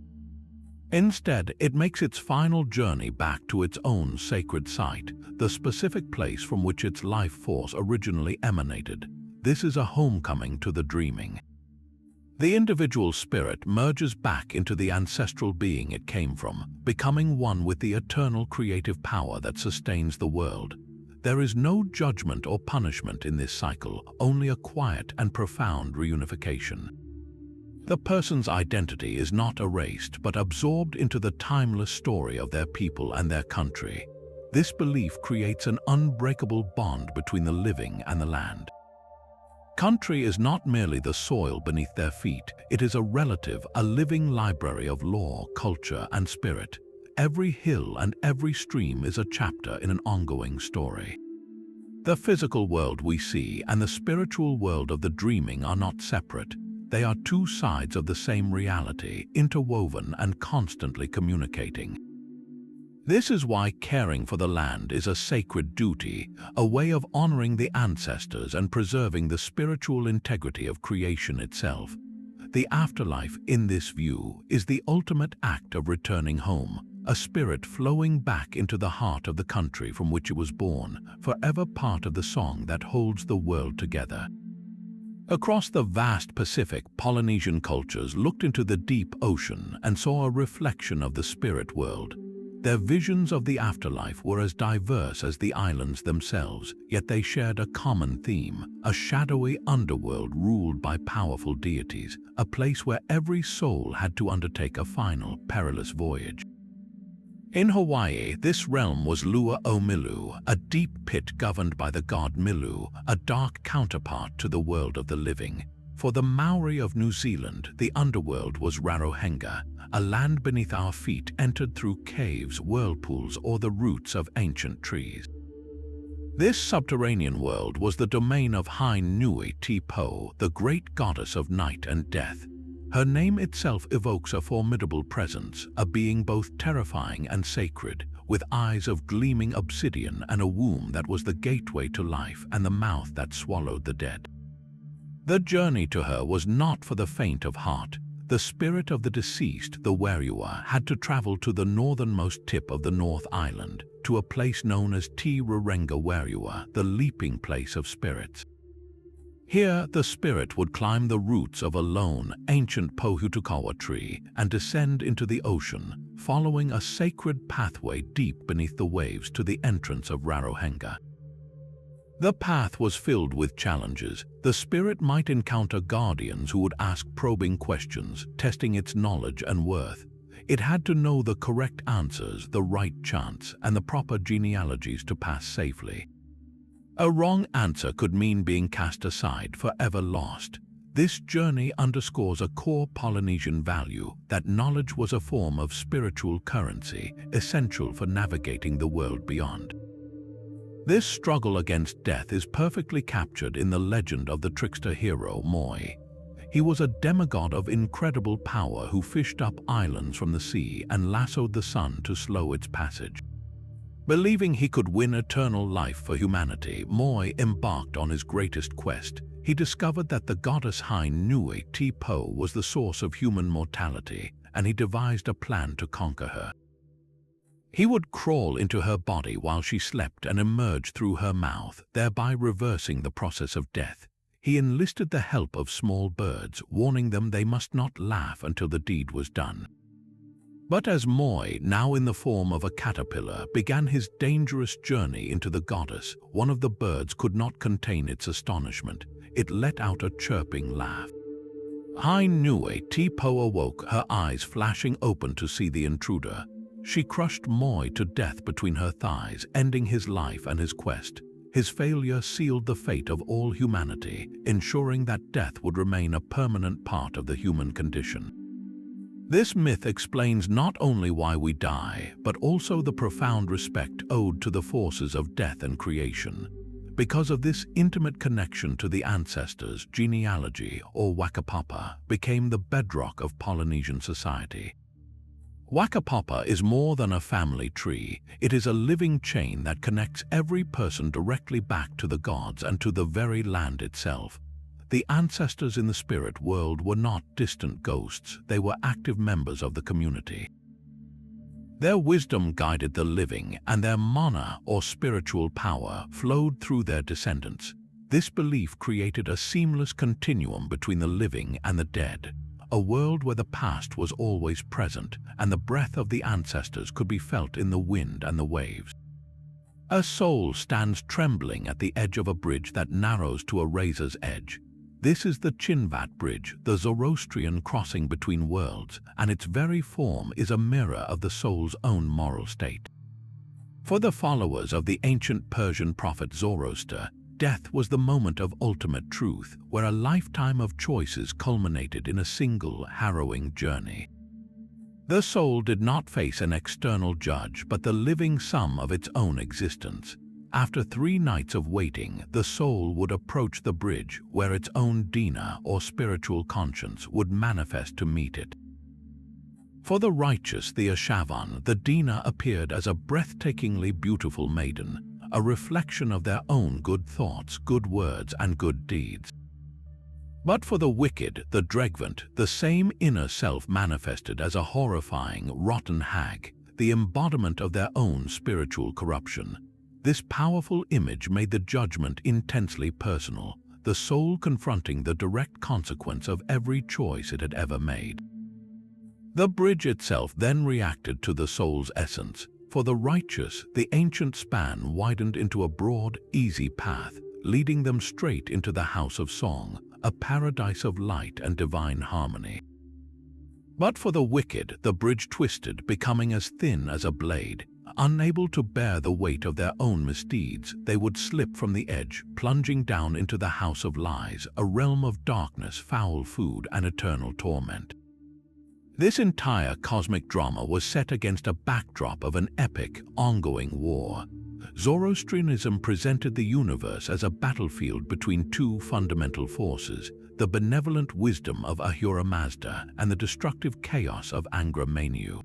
Instead, it makes its final journey back to its own sacred site, the specific place from which its life force originally emanated. This is a homecoming to the dreaming. The individual spirit merges back into the ancestral being it came from, becoming one with the eternal creative power that sustains the world. There is no judgment or punishment in this cycle, only a quiet and profound reunification. The person's identity is not erased but absorbed into the timeless story of their people and their country. This belief creates an unbreakable bond between the living and the land. Country is not merely the soil beneath their feet, it is a relative, a living library of lore, culture, and spirit. Every hill and every stream is a chapter in an ongoing story. The physical world we see and the spiritual world of the dreaming are not separate. They are two sides of the same reality, interwoven and constantly communicating. This is why caring for the land is a sacred duty, a way of honoring the ancestors and preserving the spiritual integrity of creation itself. The afterlife, in this view, is the ultimate act of returning home, a spirit flowing back into the heart of the country from which it was born, forever part of the song that holds the world together. Across the vast Pacific, Polynesian cultures looked into the deep ocean and saw a reflection of the spirit world. Their visions of the afterlife were as diverse as the islands themselves, yet they shared a common theme, a shadowy underworld ruled by powerful deities, a place where every soul had to undertake a final, perilous voyage. In Hawaii, this realm was Lua o Milu, a deep pit governed by the god Milu, a dark counterpart to the world of the living. For the Maori of New Zealand, the underworld was Rarohenga, a land beneath our feet entered through caves, whirlpools, or the roots of ancient trees. This subterranean world was the domain of Hain Nui Te Po, the great goddess of night and death. Her name itself evokes a formidable presence, a being both terrifying and sacred, with eyes of gleaming obsidian and a womb that was the gateway to life and the mouth that swallowed the dead. The journey to her was not for the faint of heart. The spirit of the deceased, the Wariwa, had to travel to the northernmost tip of the North Island, to a place known as Te Rarenga Wariwa, the leaping place of spirits. Here, the spirit would climb the roots of a lone, ancient Pohutukawa tree and descend into the ocean, following a sacred pathway deep beneath the waves to the entrance of Rarohenga. The path was filled with challenges. The spirit might encounter guardians who would ask probing questions, testing its knowledge and worth. It had to know the correct answers, the right chants, and the proper genealogies to pass safely. A wrong answer could mean being cast aside, forever lost. This journey underscores a core Polynesian value that knowledge was a form of spiritual currency, essential for navigating the world beyond. This struggle against death is perfectly captured in the legend of the trickster hero Moi. He was a demigod of incredible power who fished up islands from the sea and lassoed the sun to slow its passage. Believing he could win eternal life for humanity, Moi embarked on his greatest quest. He discovered that the goddess Hain Nui Te Po was the source of human mortality, and he devised a plan to conquer her. He would crawl into her body while she slept and emerge through her mouth, thereby reversing the process of death. He enlisted the help of small birds, warning them they must not laugh until the deed was done. But as Moi, now in the form of a caterpillar, began his dangerous journey into the goddess, one of the birds could not contain its astonishment. It let out a chirping laugh. Hain Nui Te Po awoke, her eyes flashing open to see the intruder. She crushed Moi to death between her thighs, ending his life and his quest. His failure sealed the fate of all humanity, ensuring that death would remain a permanent part of the human condition. This myth explains not only why we die, but also the profound respect owed to the forces of death and creation. Because of this intimate connection to the ancestors, genealogy, or Wakapapa became the bedrock of Polynesian society. Wakapapa is more than a family tree. It is a living chain that connects every person directly back to the gods and to the very land itself. The ancestors in the spirit world were not distant ghosts, they were active members of the community. Their wisdom guided the living, and their mana, or spiritual power, flowed through their descendants. This belief created a seamless continuum between the living and the dead, a world where the past was always present, and the breath of the ancestors could be felt in the wind and the waves. A soul stands trembling at the edge of a bridge that narrows to a razor's edge. This is the Chinvat Bridge, the Zoroastrian crossing between worlds, and its very form is a mirror of the soul's own moral state. For the followers of the ancient Persian prophet Zoroaster, death was the moment of ultimate truth, where a lifetime of choices culminated in a single, harrowing journey. The soul did not face an external judge, but the living sum of its own existence. After 3 nights of waiting, the soul would approach the bridge where its own Dina, or spiritual conscience, would manifest to meet it. For the righteous, the Ashavan, the Dina appeared as a breathtakingly beautiful maiden, a reflection of their own good thoughts, good words, and good deeds. But for the wicked, the Dregvant, the same inner self manifested as a horrifying, rotten hag, the embodiment of their own spiritual corruption. This powerful image made the judgment intensely personal, the soul confronting the direct consequence of every choice it had ever made. The bridge itself then reacted to the soul's essence. For the righteous, the ancient span widened into a broad, easy path, leading them straight into the House of Song, a paradise of light and divine harmony. But for the wicked, the bridge twisted, becoming as thin as a blade. Unable to bear the weight of their own misdeeds, they would slip from the edge, plunging down into the House of Lies, a realm of darkness, foul food, and eternal torment. This entire cosmic drama was set against a backdrop of an epic, ongoing war. Zoroastrianism presented the universe as a battlefield between 2 fundamental forces, the benevolent wisdom of Ahura Mazda and the destructive chaos of Angra Mainyu.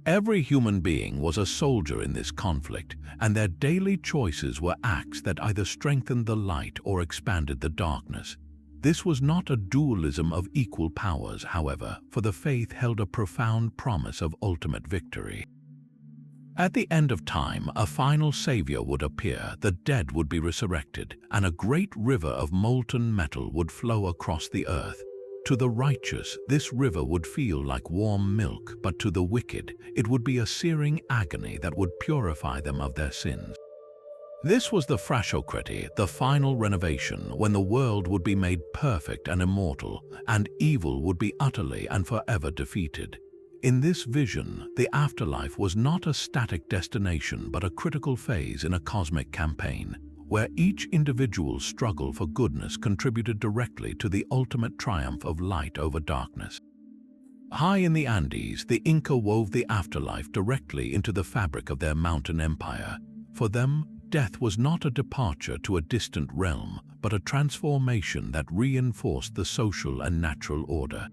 Every human being was a soldier in this conflict, and their daily choices were acts that either strengthened the light or expanded the darkness. This was not a dualism of equal powers, however, for the faith held a profound promise of ultimate victory. At the end of time, a final savior would appear, the dead would be resurrected, and a great river of molten metal would flow across the earth. To the righteous, this river would feel like warm milk, but to the wicked, it would be a searing agony that would purify them of their sins. This was the Frashokrati, the final renovation, when the world would be made perfect and immortal, and evil would be utterly and forever defeated. In this vision, the afterlife was not a static destination but a critical phase in a cosmic campaign, where each individual's struggle for goodness contributed directly to the ultimate triumph of light over darkness. High in the Andes, the Inca wove the afterlife directly into the fabric of their mountain empire. For them, death was not a departure to a distant realm, but a transformation that reinforced the social and natural order.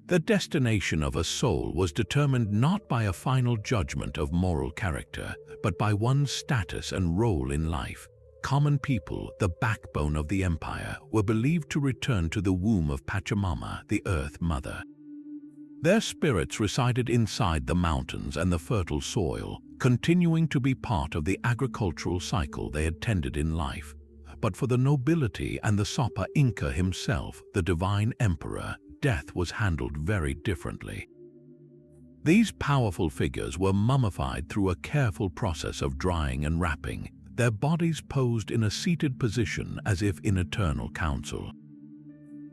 The destination of a soul was determined not by a final judgment of moral character, but by one's status and role in life. Common people, the backbone of the empire, were believed to return to the womb of Pachamama, the Earth Mother. Their spirits resided inside the mountains and the fertile soil, continuing to be part of the agricultural cycle they had tended in life. But for the nobility and the Sapa Inca himself, the divine emperor, death was handled very differently. These powerful figures were mummified through a careful process of drying and wrapping, their bodies posed in a seated position as if in eternal council.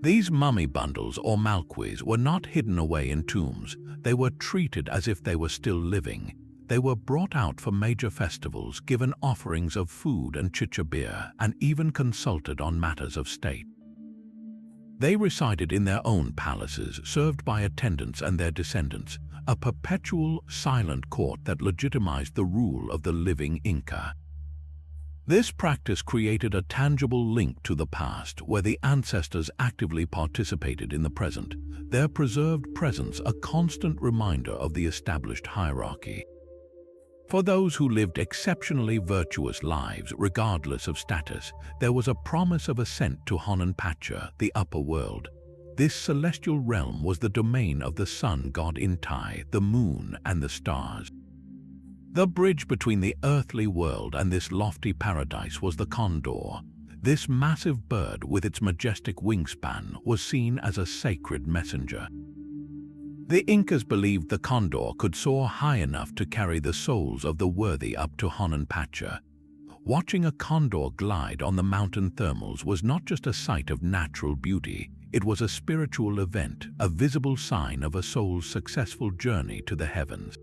These mummy bundles or malquis were not hidden away in tombs, they were treated as if they were still living. They were brought out for major festivals, given offerings of food and chicha beer, and even consulted on matters of state. They resided in their own palaces, served by attendants and their descendants, a perpetual, silent court that legitimized the rule of the living Inca. This practice created a tangible link to the past, where the ancestors actively participated in the present, their preserved presence a constant reminder of the established hierarchy. For those who lived exceptionally virtuous lives, regardless of status, there was a promise of ascent to Honan Pacha, the upper world. This celestial realm was the domain of the sun god Intai, the moon, and the stars. The bridge between the earthly world and this lofty paradise was the condor. This massive bird, with its majestic wingspan, was seen as a sacred messenger. The Incas believed the condor could soar high enough to carry the souls of the worthy up to Honan Pacha. Watching a condor glide on the mountain thermals was not just a sight of natural beauty, it was a spiritual event, a visible sign of a soul's successful journey to the heavens.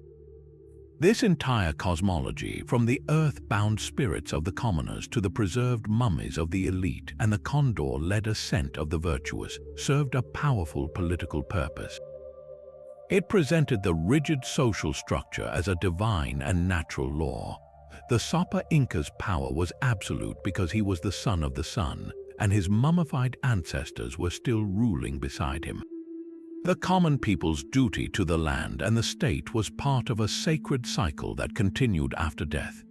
This entire cosmology, from the earth-bound spirits of the commoners to the preserved mummies of the elite and the condor-led ascent of the virtuous, served a powerful political purpose. It presented the rigid social structure as a divine and natural law. The Sapa Inca's power was absolute because he was the son of the sun, and his mummified ancestors were still ruling beside him. The common people's duty to the land and the state was part of a sacred cycle that continued after death.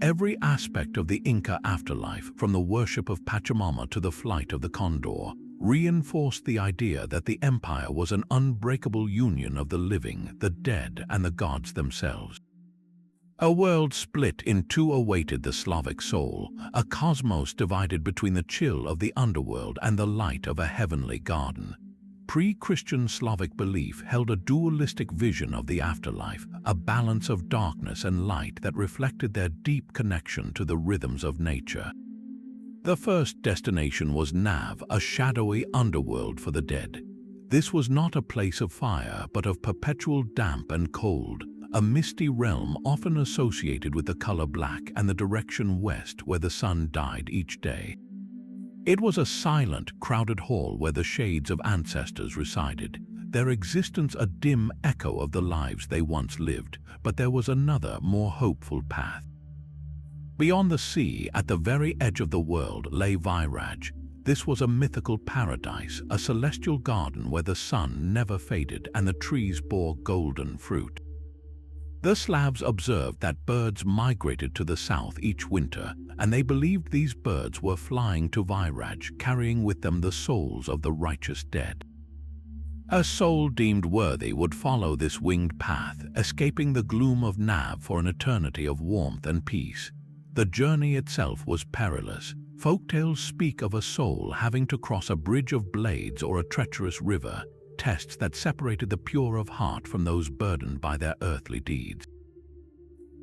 Every aspect of the Inca afterlife, from the worship of Pachamama to the flight of the condor, reinforced the idea that the empire was an unbreakable union of the living, the dead, and the gods themselves. A world split in two awaited the Slavic soul, a cosmos divided between the chill of the underworld and the light of a heavenly garden. Pre-Christian Slavic belief held a dualistic vision of the afterlife, a balance of darkness and light that reflected their deep connection to the rhythms of nature. The first destination was Nav, a shadowy underworld for the dead. This was not a place of fire, but of perpetual damp and cold, a misty realm often associated with the color black and the direction west where the sun died each day. It was a silent, crowded hall where the shades of ancestors resided, their existence a dim echo of the lives they once lived, but there was another, more hopeful path. Beyond the sea, at the very edge of the world, lay Vairaj. This was a mythical paradise, a celestial garden where the sun never faded and the trees bore golden fruit. The Slavs observed that birds migrated to the south each winter, and they believed these birds were flying to Vairaj, carrying with them the souls of the righteous dead. A soul deemed worthy would follow this winged path, escaping the gloom of Nav for an eternity of warmth and peace. The journey itself was perilous. Folktales speak of a soul having to cross a bridge of blades or a treacherous river, tests that separated the pure of heart from those burdened by their earthly deeds.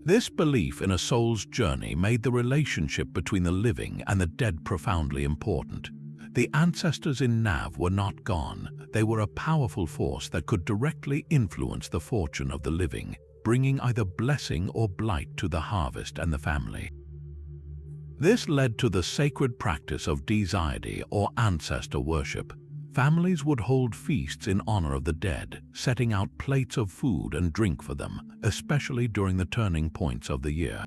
This belief in a soul's journey made the relationship between the living and the dead profoundly important. The ancestors in Nav were not gone. They were a powerful force that could directly influence the fortune of the living, bringing either blessing or blight to the harvest and the family. This led to the sacred practice of deity or ancestor worship. Families would hold feasts in honor of the dead, setting out plates of food and drink for them, especially during the turning points of the year.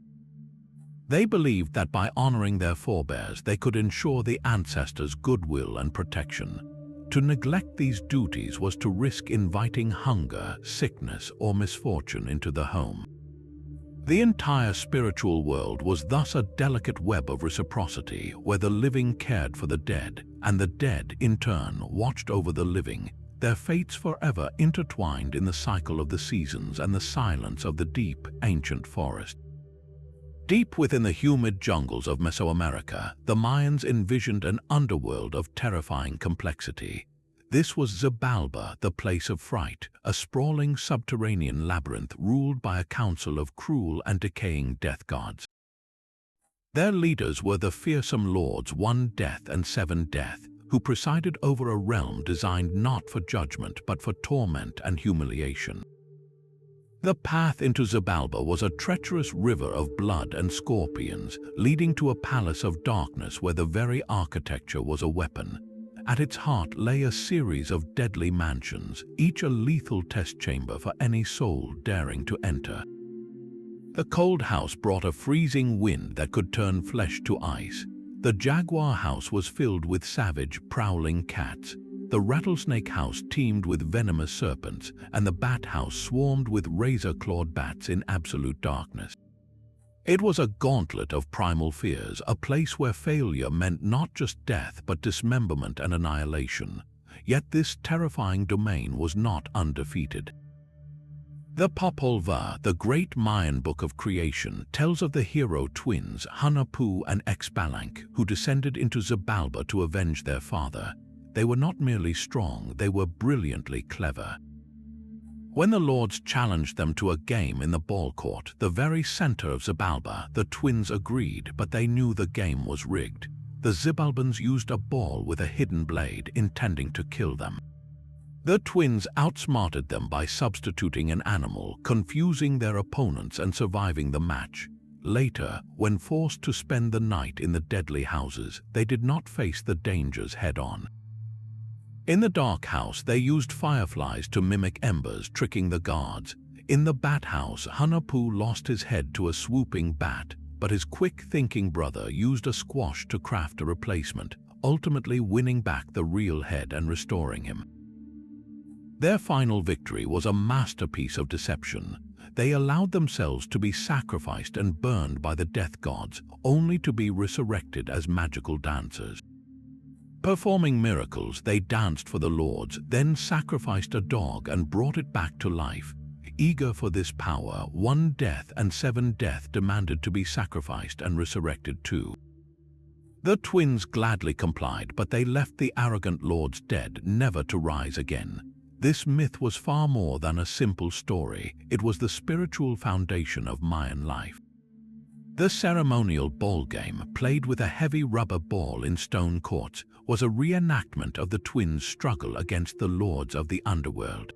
They believed that by honoring their forebears, they could ensure the ancestors' goodwill and protection. To neglect these duties was to risk inviting hunger, sickness, or misfortune into the home. The entire spiritual world was thus a delicate web of reciprocity where the living cared for the dead, and the dead, in turn, watched over the living, their fates forever intertwined in the cycle of the seasons and the silence of the deep, ancient forest. Deep within the humid jungles of Mesoamerica, the Mayans envisioned an underworld of terrifying complexity. This was Xibalba, the place of fright, a sprawling subterranean labyrinth ruled by a council of cruel and decaying death gods. Their leaders were the fearsome lords One Death and Seven Death, who presided over a realm designed not for judgment but for torment and humiliation. The path into Xibalba was a treacherous river of blood and scorpions, leading to a palace of darkness where the very architecture was a weapon. At its heart lay a series of deadly mansions, each a lethal test chamber for any soul daring to enter. The cold house brought a freezing wind that could turn flesh to ice. The jaguar house was filled with savage, prowling cats. The rattlesnake house teemed with venomous serpents, and the bat house swarmed with razor-clawed bats in absolute darkness. It was a gauntlet of primal fears, a place where failure meant not just death but dismemberment and annihilation. Yet this terrifying domain was not undefeated. The Popol Vuh, the great Mayan book of creation, tells of the hero twins Hunahpu and Xbalanque, who descended into Xibalba to avenge their father. They were not merely strong, they were brilliantly clever. When the lords challenged them to a game in the ball court, the very center of Xibalba, the twins agreed, but they knew the game was rigged. The Xibalbans used a ball with a hidden blade, intending to kill them. The twins outsmarted them by substituting an animal, confusing their opponents and surviving the match. Later, when forced to spend the night in the deadly houses, they did not face the dangers head-on. In the dark house, they used fireflies to mimic embers, tricking the guards. In the bat house, Hunahpu lost his head to a swooping bat, but his quick-thinking brother used a squash to craft a replacement, ultimately winning back the real head and restoring him. Their final victory was a masterpiece of deception. They allowed themselves to be sacrificed and burned by the death gods, only to be resurrected as magical dancers. Performing miracles, they danced for the lords, then sacrificed a dog and brought it back to life. Eager for this power, One Death and Seven Death demanded to be sacrificed and resurrected too. The twins gladly complied, but they left the arrogant lords dead, never to rise again. This myth was far more than a simple story. It was the spiritual foundation of Mayan life. The ceremonial ball game, played with a heavy rubber ball in stone courts, was a reenactment of the twins' struggle against the lords of the underworld.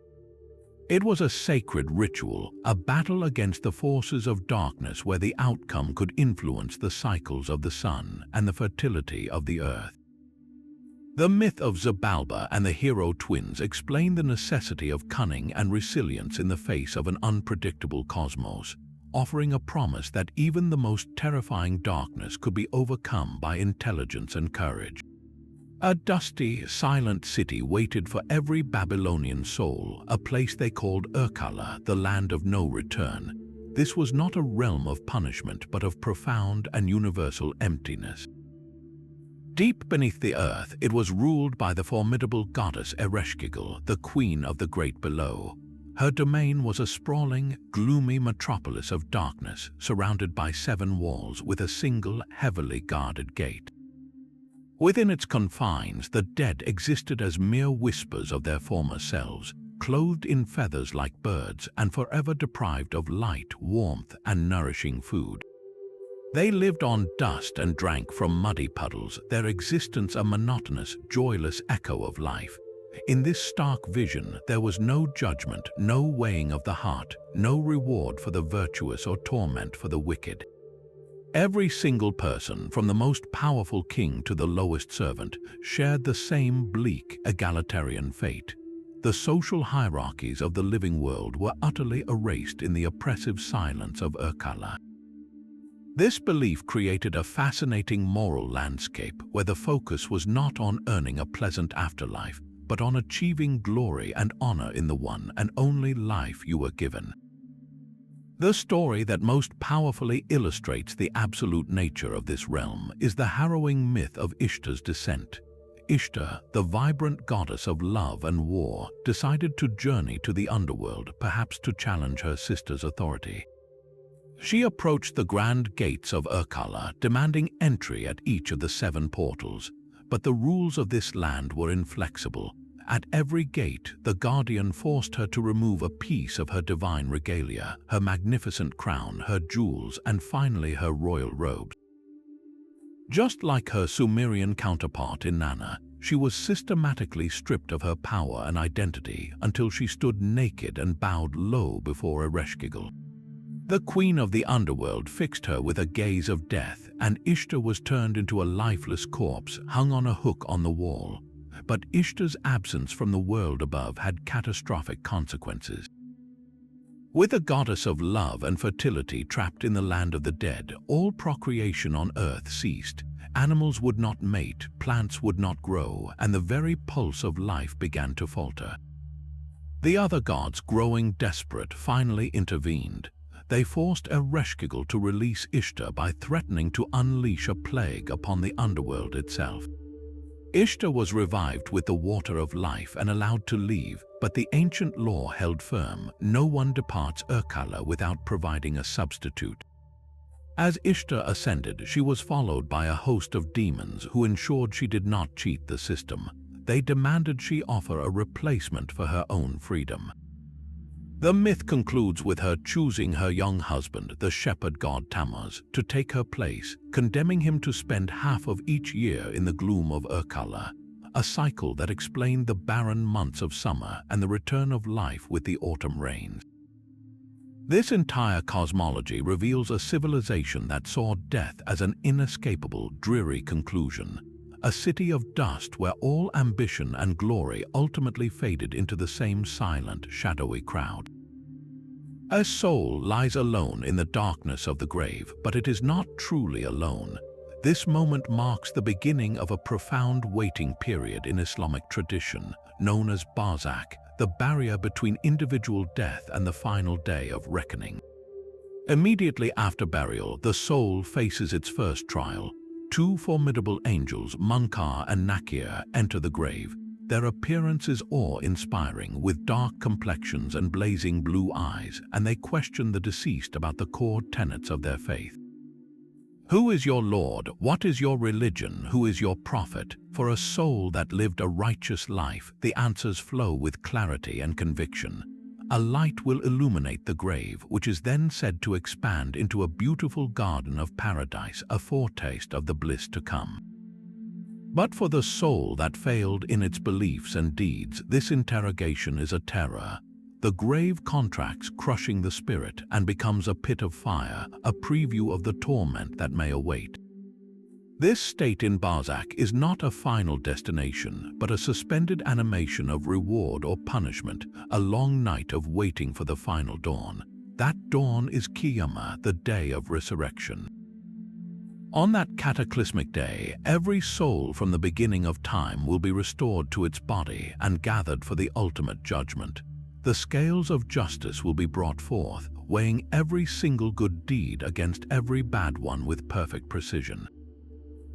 It was a sacred ritual, a battle against the forces of darkness where the outcome could influence the cycles of the sun and the fertility of the earth. The myth of Xibalba and the hero twins explain the necessity of cunning and resilience in the face of an unpredictable cosmos, offering a promise that even the most terrifying darkness could be overcome by intelligence and courage. A dusty, silent city waited for every Babylonian soul, a place they called Urkala, the land of no return. This was not a realm of punishment, but of profound and universal emptiness. Deep beneath the earth, it was ruled by the formidable goddess Ereshkigal, the queen of the great below. Her domain was a sprawling, gloomy metropolis of darkness, surrounded by 7 walls with a single, heavily guarded gate. Within its confines, the dead existed as mere whispers of their former selves, clothed in feathers like birds and forever deprived of light, warmth, and nourishing food. They lived on dust and drank from muddy puddles, their existence a monotonous, joyless echo of life. In this stark vision, there was no judgment, no weighing of the heart, no reward for the virtuous or torment for the wicked. Every single person, from the most powerful king to the lowest servant, shared the same bleak, egalitarian fate. The social hierarchies of the living world were utterly erased in the oppressive silence of Valhalla. This belief created a fascinating moral landscape where the focus was not on earning a pleasant afterlife, but on achieving glory and honor in the one and only life you were given. The story that most powerfully illustrates the absolute nature of this realm is the harrowing myth of Ishtar's descent. Ishtar, the vibrant goddess of love and war, decided to journey to the underworld, perhaps to challenge her sister's authority. She approached the grand gates of Valhalla, demanding entry at each of the 7 portals, but the rules of this land were inflexible. At every gate, the guardian forced her to remove a piece of her divine regalia, her magnificent crown, her jewels, and finally her royal robes. Just like her Sumerian counterpart Inanna, she was systematically stripped of her power and identity until she stood naked and bowed low before Ereshkigal. The queen of the underworld fixed her with a gaze of death, and Ishtar was turned into a lifeless corpse hung on a hook on the wall. But Ishtar's absence from the world above had catastrophic consequences. With a goddess of love and fertility trapped in the land of the dead, all procreation on earth ceased. Animals would not mate, plants would not grow, and the very pulse of life began to falter. The other gods, growing desperate, finally intervened. They forced Ereshkigal to release Ishtar by threatening to unleash a plague upon the underworld itself. Ishtar was revived with the water of life and allowed to leave, but the ancient law held firm: no one departs Valhalla without providing a substitute. As Ishtar ascended, she was followed by a host of demons who ensured she did not cheat the system. They demanded she offer a replacement for her own freedom. The myth concludes with her choosing her young husband, the shepherd god Tammuz, to take her place, condemning him to spend half of each year in the gloom of Valhalla, a cycle that explained the barren months of summer and the return of life with the autumn rains. This entire cosmology reveals a civilization that saw death as an inescapable, dreary conclusion, a city of dust where all ambition and glory ultimately faded into the same silent, shadowy crowd. A soul lies alone in the darkness of the grave, but it is not truly alone. This moment marks the beginning of a profound waiting period in Islamic tradition, known as barzakh, the barrier between individual death and the final day of reckoning. Immediately after burial, the soul faces its first trial. 2 formidable angels, Munkar and Nakir, enter the grave. Their appearance is awe-inspiring, with dark complexions and blazing blue eyes, and they question the deceased about the core tenets of their faith. Who is your Lord? What is your religion? Who is your prophet? For a soul that lived a righteous life, the answers flow with clarity and conviction. A light will illuminate the grave, which is then said to expand into a beautiful garden of paradise, a foretaste of the bliss to come. But for the soul that failed in its beliefs and deeds, this interrogation is a terror. The grave contracts, crushing the spirit, and becomes a pit of fire, a preview of the torment that may await. This state in barzakh is not a final destination, but a suspended animation of reward or punishment, a long night of waiting for the final dawn. That dawn is Qiyamah, the day of resurrection. On that cataclysmic day, every soul from the beginning of time will be restored to its body and gathered for the ultimate judgment. The scales of justice will be brought forth, weighing every single good deed against every bad one with perfect precision.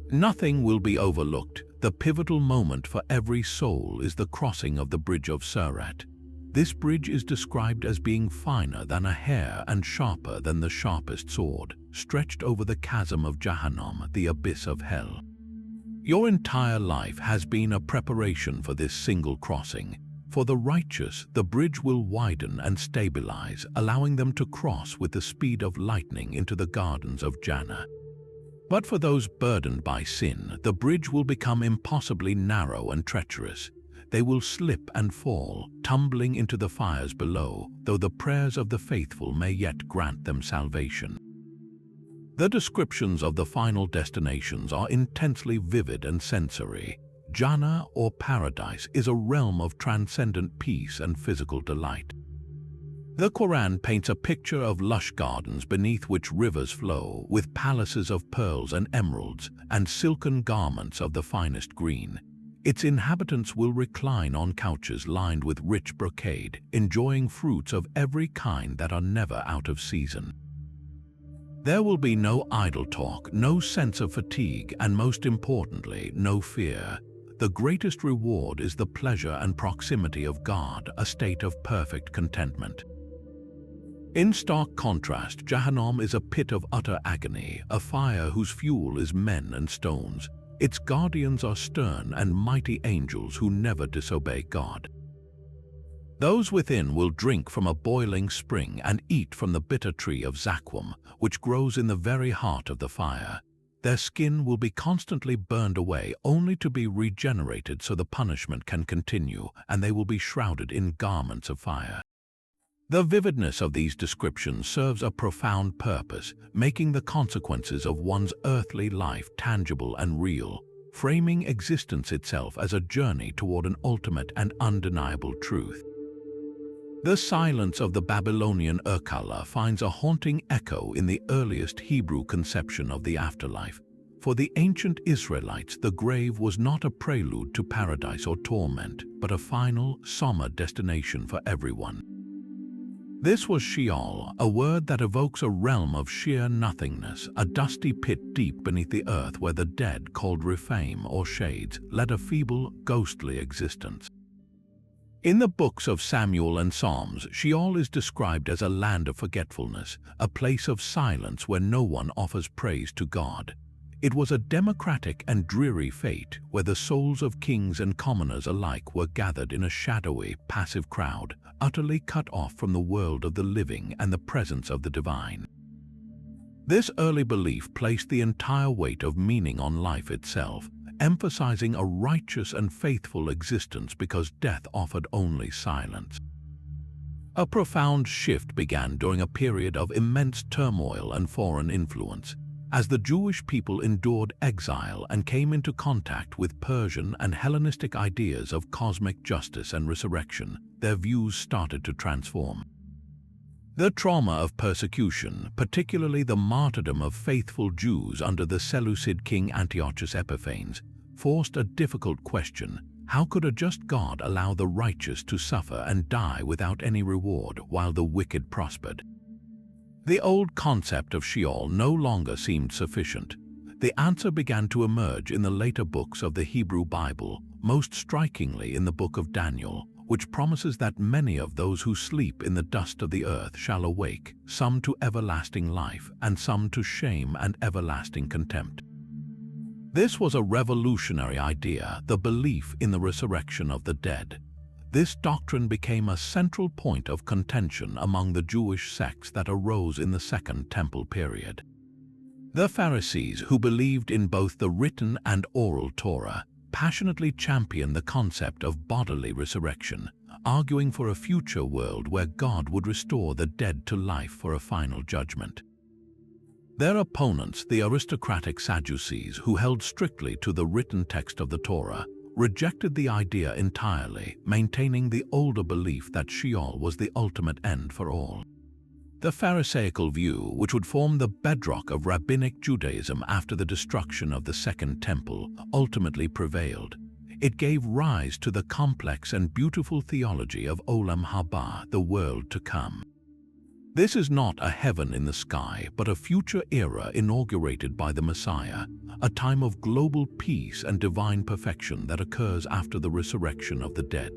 Nothing will be overlooked. The pivotal moment for every soul is the crossing of the bridge of Sirat. This bridge is described as being finer than a hair and sharper than the sharpest sword, stretched over the chasm of Jahannam, the abyss of hell. Your entire life has been a preparation for this single crossing. For the righteous, the bridge will widen and stabilize, allowing them to cross with the speed of lightning into the gardens of Jannah. But for those burdened by sin, the bridge will become impossibly narrow and treacherous. They will slip and fall, tumbling into the fires below, though the prayers of the faithful may yet grant them salvation. The descriptions of the final destinations are intensely vivid and sensory. Jannah, or paradise, is a realm of transcendent peace and physical delight. The Quran paints a picture of lush gardens beneath which rivers flow, with palaces of pearls and emeralds, and silken garments of the finest green. Its inhabitants will recline on couches lined with rich brocade, enjoying fruits of every kind that are never out of season. There will be no idle talk, no sense of fatigue, and most importantly, no fear. The greatest reward is the pleasure and proximity of God, a state of perfect contentment. In stark contrast, Jahannam is a pit of utter agony, a fire whose fuel is men and stones. Its guardians are stern and mighty angels who never disobey God. Those within will drink from a boiling spring and eat from the bitter tree of Zaqqum, which grows in the very heart of the fire. Their skin will be constantly burned away, only to be regenerated so the punishment can continue, and they will be shrouded in garments of fire. The vividness of these descriptions serves a profound purpose, making the consequences of one's earthly life tangible and real, framing existence itself as a journey toward an ultimate and undeniable truth. The silence of the Babylonian Urkala finds a haunting echo in the earliest Hebrew conception of the afterlife. For the ancient Israelites, the grave was not a prelude to paradise or torment, but a final, somber destination for everyone. This was Sheol, a word that evokes a realm of sheer nothingness, a dusty pit deep beneath the earth where the dead, called Rephaim or shades, led a feeble, ghostly existence. In the books of Samuel and Psalms, Sheol is described as a land of forgetfulness, a place of silence where no one offers praise to God. It was a democratic and dreary fate where the souls of kings and commoners alike were gathered in a shadowy, passive crowd, utterly cut off from the world of the living and the presence of the divine. This early belief placed the entire weight of meaning on life itself, emphasizing a righteous and faithful existence because death offered only silence. A profound shift began during a period of immense turmoil and foreign influence. As the Jewish people endured exile and came into contact with Persian and Hellenistic ideas of cosmic justice and resurrection, their views started to transform. The trauma of persecution, particularly the martyrdom of faithful Jews under the Seleucid king Antiochus Epiphanes, forced a difficult question: how could a just God allow the righteous to suffer and die without any reward while the wicked prospered? The old concept of Sheol no longer seemed sufficient. The answer began to emerge in the later books of the Hebrew Bible, most strikingly in the book of Daniel, which promises that many of those who sleep in the dust of the earth shall awake, some to everlasting life and some to shame and everlasting contempt. This was a revolutionary idea, the belief in the resurrection of the dead. This doctrine became a central point of contention among the Jewish sects that arose in the Second Temple period. The Pharisees, who believed in both the written and oral Torah, passionately championed the concept of bodily resurrection, arguing for a future world where God would restore the dead to life for a final judgment. Their opponents, the aristocratic Sadducees, who held strictly to the written text of the Torah, rejected the idea entirely, maintaining the older belief that Sheol was the ultimate end for all. The Pharisaical view, which would form the bedrock of rabbinic Judaism after the destruction of the Second Temple, ultimately prevailed. It gave rise to the complex and beautiful theology of Olam Haba, the world to come. This is not a heaven in the sky, but a future era inaugurated by the Messiah, a time of global peace and divine perfection that occurs after the resurrection of the dead.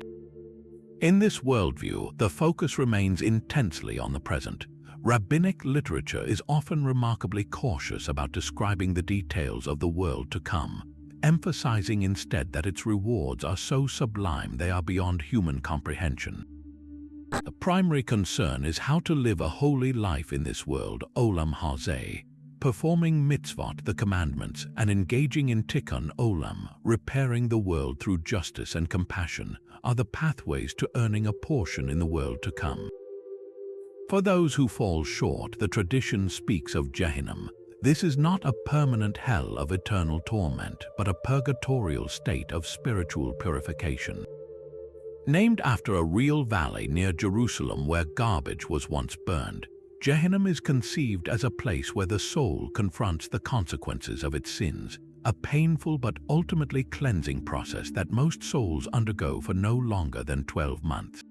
In this worldview, the focus remains intensely on the present. Rabbinic literature is often remarkably cautious about describing the details of the world to come, emphasizing instead that its rewards are so sublime they are beyond human comprehension. The primary concern is how to live a holy life in this world, Olam Hazeh. performing mitzvot, the commandments, and engaging in tikkun olam, repairing the world through justice and compassion, are the pathways to earning a portion in the world to come. For those who fall short, the tradition speaks of Gehinnom. This is not a permanent hell of eternal torment, but a purgatorial state of spiritual purification. Named after a real valley near Jerusalem where garbage was once burned, Gehinnom is conceived as a place where the soul confronts the consequences of its sins, a painful but ultimately cleansing process that most souls undergo for no longer than 12 months.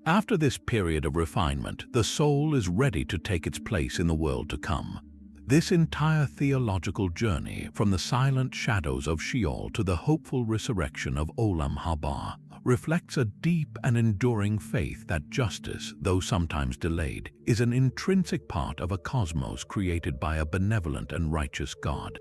After this period of refinement, the soul is ready to take its place in the world to come. This entire theological journey, from the silent shadows of Sheol to the hopeful resurrection of Olam Haba, reflects a deep and enduring faith that justice, though sometimes delayed, is an intrinsic part of a cosmos created by a benevolent and righteous God.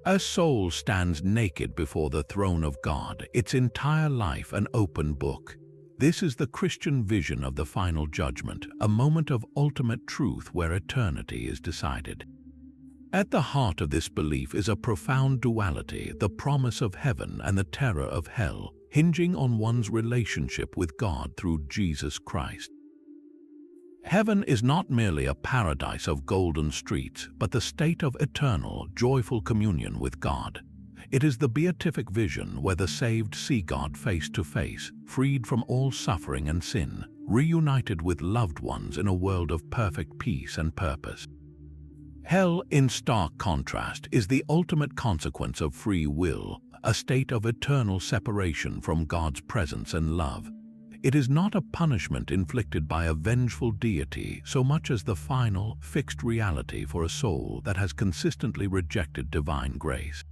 A soul stands naked before the throne of God, its entire life an open book. This is the Christian vision of the final judgment, a moment of ultimate truth where eternity is decided. At the heart of this belief is a profound duality, the promise of heaven and the terror of hell, hinging on one's relationship with God through Jesus Christ. Heaven is not merely a paradise of golden streets, but the state of eternal, joyful communion with God. It is the beatific vision where the saved see God face to face, freed from all suffering and sin, reunited with loved ones in a world of perfect peace and purpose. Hell, in stark contrast, is the ultimate consequence of free will, a state of eternal separation from God's presence and love. It is not a punishment inflicted by a vengeful deity so much as the final, fixed reality for a soul that has consistently rejected divine grace.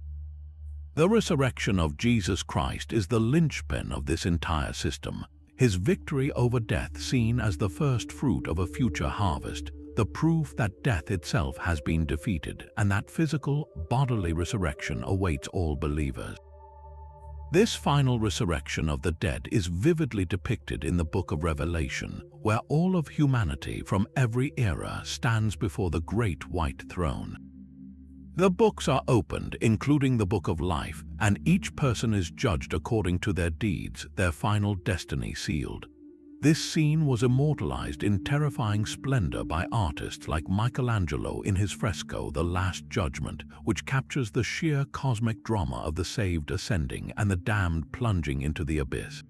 The resurrection of Jesus Christ is the linchpin of this entire system, his victory over death seen as the first fruit of a future harvest, the proof that death itself has been defeated and that physical, bodily resurrection awaits all believers. This final resurrection of the dead is vividly depicted in the book of Revelation, where all of humanity from every era stands before the great white throne. The books are opened, including the book of life, and each person is judged according to their deeds, their final destiny sealed. This scene was immortalized in terrifying splendor by artists like Michelangelo in his fresco The Last Judgment, which captures the sheer cosmic drama of the saved ascending and the damned plunging into the abyss.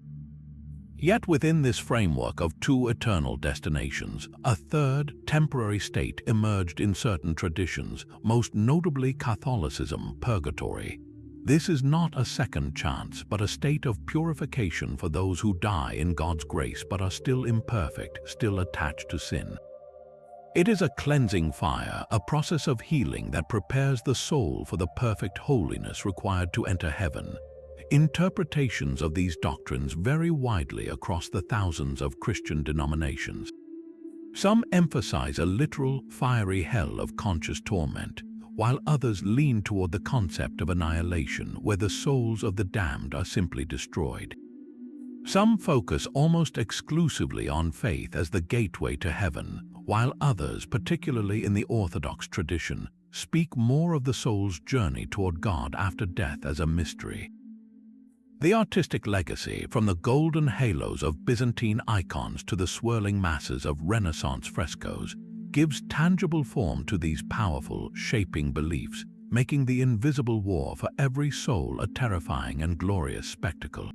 Yet within this framework of two eternal destinations, a third, temporary state emerged in certain traditions, most notably Catholicism, purgatory. This is not a second chance, but a state of purification for those who die in God's grace but are still imperfect, still attached to sin. It is a cleansing fire, a process of healing that prepares the soul for the perfect holiness required to enter heaven. Interpretations of these doctrines vary widely across the thousands of Christian denominations. Some emphasize a literal, fiery hell of conscious torment, while others lean toward the concept of annihilation, where the souls of the damned are simply destroyed. Some focus almost exclusively on faith as the gateway to heaven, while others, particularly in the Orthodox tradition, speak more of the soul's journey toward God after death as a mystery. The artistic legacy, from the golden halos of Byzantine icons to the swirling masses of Renaissance frescoes, gives tangible form to these powerful, shaping beliefs, making the invisible war for every soul a terrifying and glorious spectacle.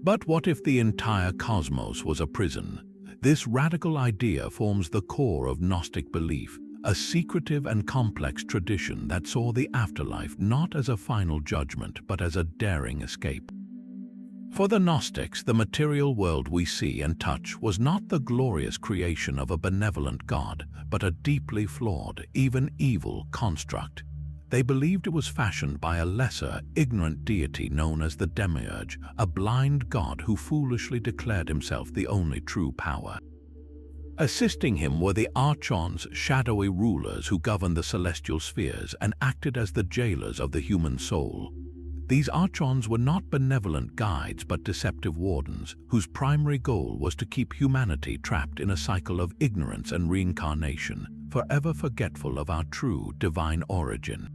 But what if the entire cosmos was a prison? This radical idea forms the core of Gnostic belief, a secretive and complex tradition that saw the afterlife not as a final judgment but as a daring escape. For the Gnostics, the material world we see and touch was not the glorious creation of a benevolent God, but a deeply flawed, even evil construct. They believed it was fashioned by a lesser, ignorant deity known as the Demiurge, a blind god who foolishly declared himself the only true power. Assisting him were the archons, shadowy rulers who governed the celestial spheres and acted as the jailers of the human soul. These archons were not benevolent guides but deceptive wardens, whose primary goal was to keep humanity trapped in a cycle of ignorance and reincarnation, forever forgetful of our true divine origin.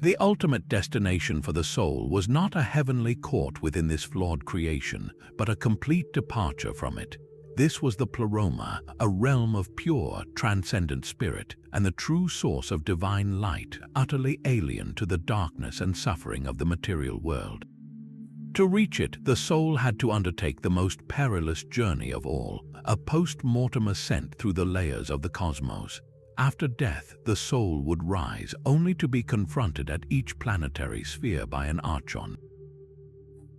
The ultimate destination for the soul was not a heavenly court within this flawed creation, but a complete departure from it. This was the pleroma, a realm of pure, transcendent spirit, and the true source of divine light, utterly alien to the darkness and suffering of the material world. To reach it, the soul had to undertake the most perilous journey of all, a post-mortem ascent through the layers of the cosmos. After death, the soul would rise, only to be confronted at each planetary sphere by an archon.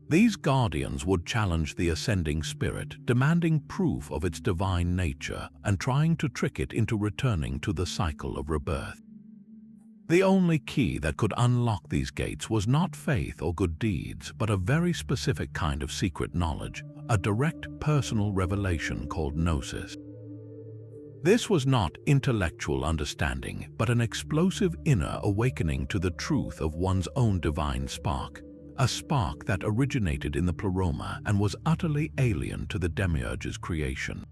These guardians would challenge the ascending spirit, demanding proof of its divine nature and trying to trick it into returning to the cycle of rebirth. The only key that could unlock these gates was not faith or good deeds, but a very specific kind of secret knowledge, a direct personal revelation called gnosis. This was not intellectual understanding, but an explosive inner awakening to the truth of one's own divine spark, a spark that originated in the pleroma and was utterly alien to the demiurge's creation.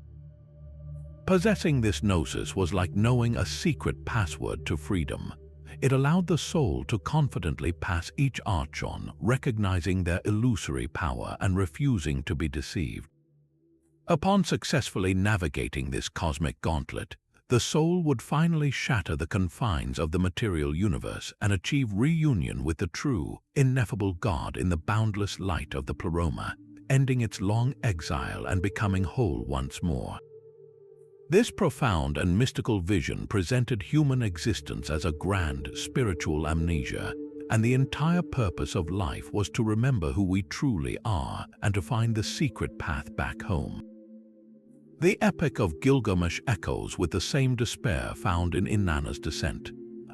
Possessing this gnosis was like knowing a secret password to freedom. It allowed the soul to confidently pass each archon, recognizing their illusory power and refusing to be deceived. Upon successfully navigating this cosmic gauntlet, the soul would finally shatter the confines of the material universe and achieve reunion with the true, ineffable God in the boundless light of the pleroma, ending its long exile and becoming whole once more. This profound and mystical vision presented human existence as a grand spiritual amnesia, and the entire purpose of life was to remember who we truly are and to find the secret path back home. The Epic of Gilgamesh echoes with the same despair found in Inanna's Descent.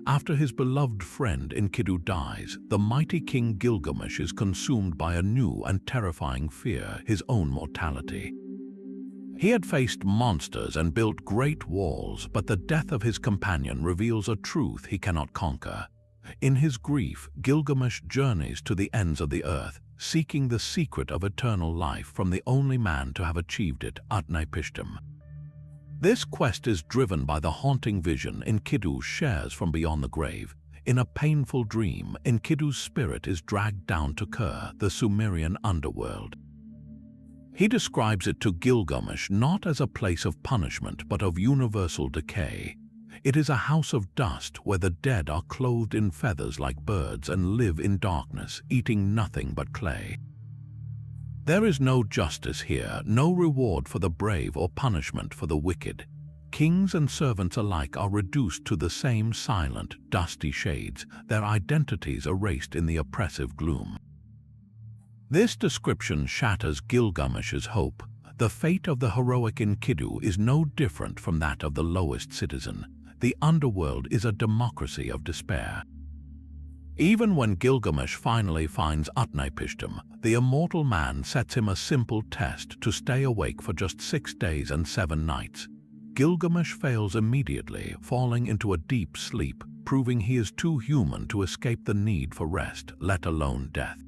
After his beloved friend Enkidu dies, the mighty king Gilgamesh is consumed by a new and terrifying fear, his own mortality. He had faced monsters and built great walls, but the death of his companion reveals a truth he cannot conquer. In his grief, Gilgamesh journeys to the ends of the earth, seeking the secret of eternal life from the only man to have achieved it, Utnapishtim. This quest is driven by the haunting vision Enkidu shares from beyond the grave. In a painful dream, Enkidu's spirit is dragged down to Ker, the Sumerian underworld. He describes it to Gilgamesh not as a place of punishment but of universal decay. It is a house of dust where the dead are clothed in feathers like birds and live in darkness, eating nothing but clay. There is no justice here, no reward for the brave or punishment for the wicked. Kings and servants alike are reduced to the same silent, dusty shades, their identities erased in the oppressive gloom. This description shatters Gilgamesh's hope. The fate of the heroic Enkidu is no different from that of the lowest citizen. The underworld is a democracy of despair. Even when Gilgamesh finally finds Utnapishtim, the immortal man sets him a simple test to stay awake for just 6 days and 7 nights. Gilgamesh fails immediately, falling into a deep sleep, proving he is too human to escape the need for rest, let alone death.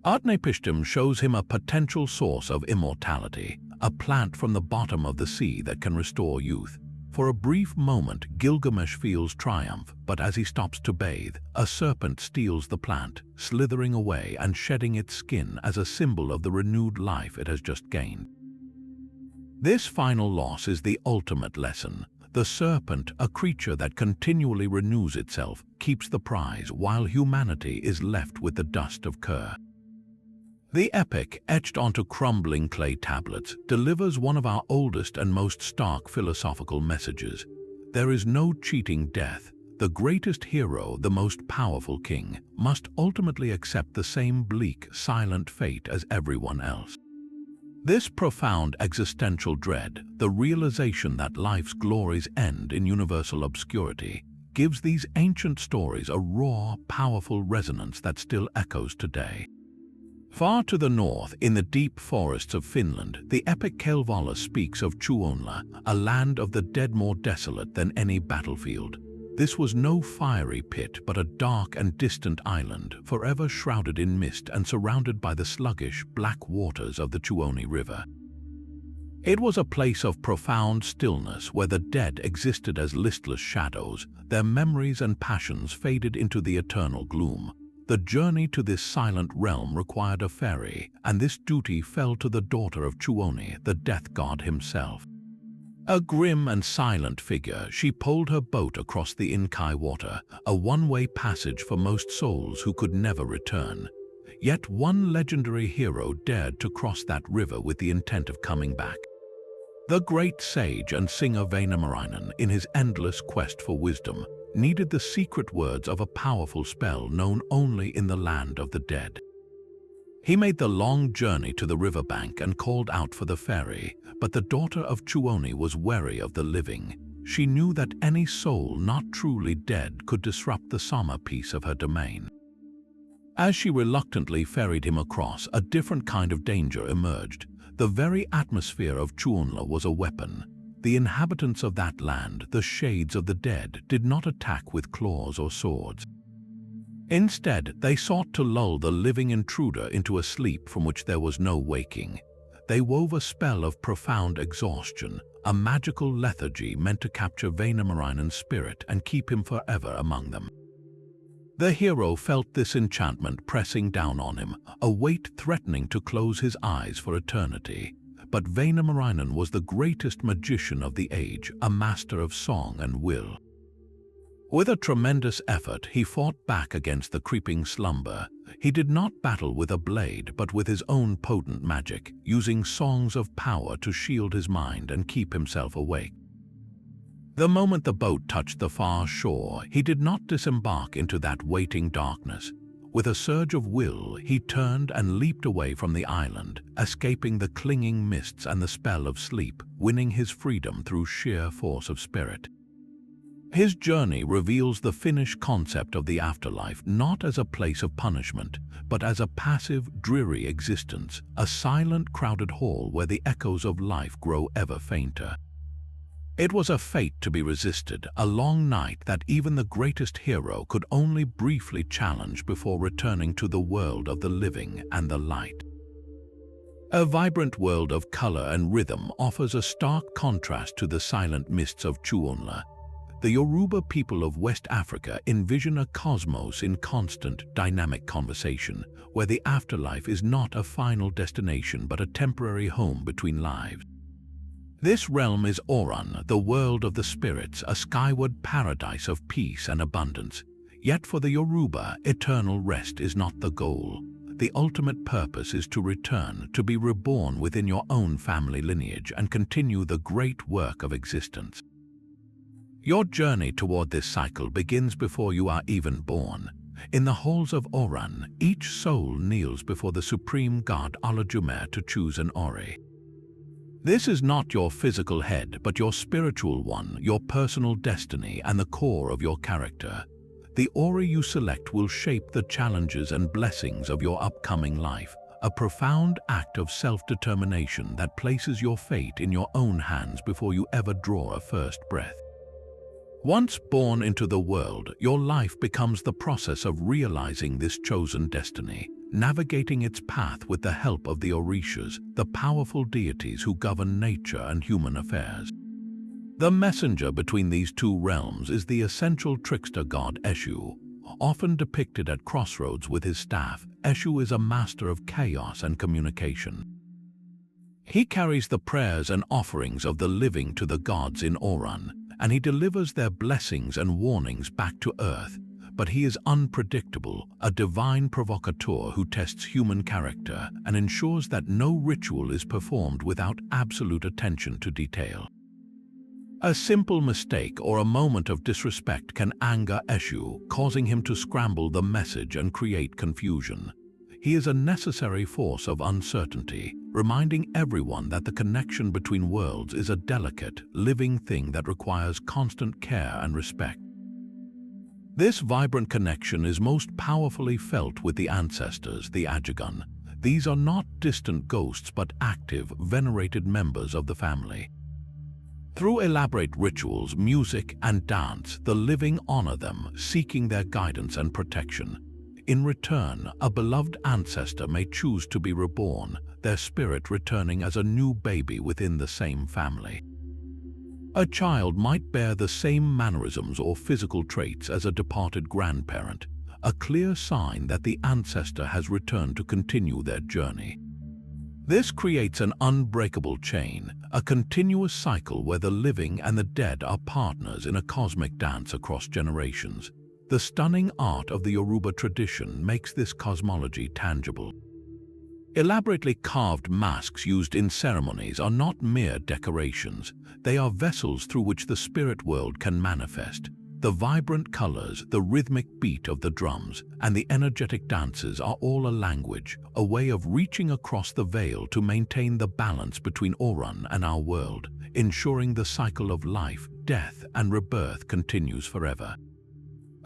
Utnapishtim shows him a potential source of immortality, a plant from the bottom of the sea that can restore youth. For a brief moment, Gilgamesh feels triumph, but as he stops to bathe, a serpent steals the plant, slithering away and shedding its skin as a symbol of the renewed life it has just gained. This final loss is the ultimate lesson. The serpent, a creature that continually renews itself, keeps the prize while humanity is left with the dust of Ker. The epic, etched onto crumbling clay tablets, delivers one of our oldest and most stark philosophical messages. There is no cheating death. The greatest hero, the most powerful king, must ultimately accept the same bleak, silent fate as everyone else. This profound existential dread, the realization that life's glories end in universal obscurity, gives these ancient stories a raw, powerful resonance that still echoes today. Far to the north, in the deep forests of Finland, the epic Kalevala speaks of Tuonla, a land of the dead more desolate than any battlefield. This was no fiery pit, but a dark and distant island, forever shrouded in mist and surrounded by the sluggish, black waters of the Tuoni River. It was a place of profound stillness where the dead existed as listless shadows, their memories and passions faded into the eternal gloom. The journey to this silent realm required a ferry, and this duty fell to the daughter of Tuoni, the death god himself. A grim and silent figure, she pulled her boat across the Inkai water, a one-way passage for most souls who could never return. Yet one legendary hero dared to cross that river with the intent of coming back. The great sage and singer Väinämöinen, in his endless quest for wisdom, needed the secret words of a powerful spell known only in the land of the dead. He made the long journey to the riverbank and called out for the ferry, but the daughter of Tuoni was wary of the living. She knew that any soul not truly dead could disrupt the summer peace of her domain. As she reluctantly ferried him across, a different kind of danger emerged. The very atmosphere of Tuonla was a weapon. The inhabitants of that land, the shades of the dead, did not attack with claws or swords. Instead, they sought to lull the living intruder into a sleep from which there was no waking. They wove a spell of profound exhaustion, a magical lethargy meant to capture Väinämöinen's spirit and keep him forever among them. The hero felt this enchantment pressing down on him, a weight threatening to close his eyes for eternity. But Väinämöinen was the greatest magician of the age, a master of song and will. With a tremendous effort, he fought back against the creeping slumber. He did not battle with a blade, but with his own potent magic, using songs of power to shield his mind and keep himself awake. The moment the boat touched the far shore, he did not disembark into that waiting darkness. With a surge of will, he turned and leaped away from the island, escaping the clinging mists and the spell of sleep, winning his freedom through sheer force of spirit. His journey reveals the Finnish concept of the afterlife not as a place of punishment, but as a passive, dreary existence, a silent, crowded hall where the echoes of life grow ever fainter. It was a fate to be resisted, a long night that even the greatest hero could only briefly challenge before returning to the world of the living and the light. A vibrant world of color and rhythm offers a stark contrast to the silent mists of Tuonla. The Yoruba people of West Africa envision a cosmos in constant, dynamic conversation, where the afterlife is not a final destination but a temporary home between lives. This realm is Oran, the world of the spirits, a skyward paradise of peace and abundance. Yet for the Yoruba, eternal rest is not the goal. The ultimate purpose is to return, to be reborn within your own family lineage and continue the great work of existence. Your journey toward this cycle begins before you are even born. In the halls of Oran, each soul kneels before the supreme god Alajumer to choose an Ori. This is not your physical head, but your spiritual one, your personal destiny, and the core of your character. The Ori you select will shape the challenges and blessings of your upcoming life, a profound act of self-determination that places your fate in your own hands before you ever draw a first breath. Once born into the world, your life becomes the process of realizing this chosen destiny, navigating its path with the help of the Orishas, the powerful deities who govern nature and human affairs. The messenger between these two realms is the essential trickster god Eshu. Often depicted at crossroads with his staff, Eshu is a master of chaos and communication. He carries the prayers and offerings of the living to the gods in Oran, and he delivers their blessings and warnings back to earth. But he is unpredictable, a divine provocateur who tests human character and ensures that no ritual is performed without absolute attention to detail. A simple mistake or a moment of disrespect can anger Eshu, causing him to scramble the message and create confusion. He is a necessary force of uncertainty, reminding everyone that the connection between worlds is a delicate, living thing that requires constant care and respect. This vibrant connection is most powerfully felt with the ancestors, the Ajagun. These are not distant ghosts but active, venerated members of the family. Through elaborate rituals, music, and dance, the living honor them, seeking their guidance and protection. In return, a beloved ancestor may choose to be reborn, their spirit returning as a new baby within the same family. A child might bear the same mannerisms or physical traits as a departed grandparent, a clear sign that the ancestor has returned to continue their journey. This creates an unbreakable chain, a continuous cycle where the living and the dead are partners in a cosmic dance across generations. The stunning art of the Yoruba tradition makes this cosmology tangible. Elaborately carved masks used in ceremonies are not mere decorations, they are vessels through which the spirit world can manifest. The vibrant colors, the rhythmic beat of the drums, and the energetic dances are all a language, a way of reaching across the veil to maintain the balance between Orun and our world, ensuring the cycle of life, death, and rebirth continues forever.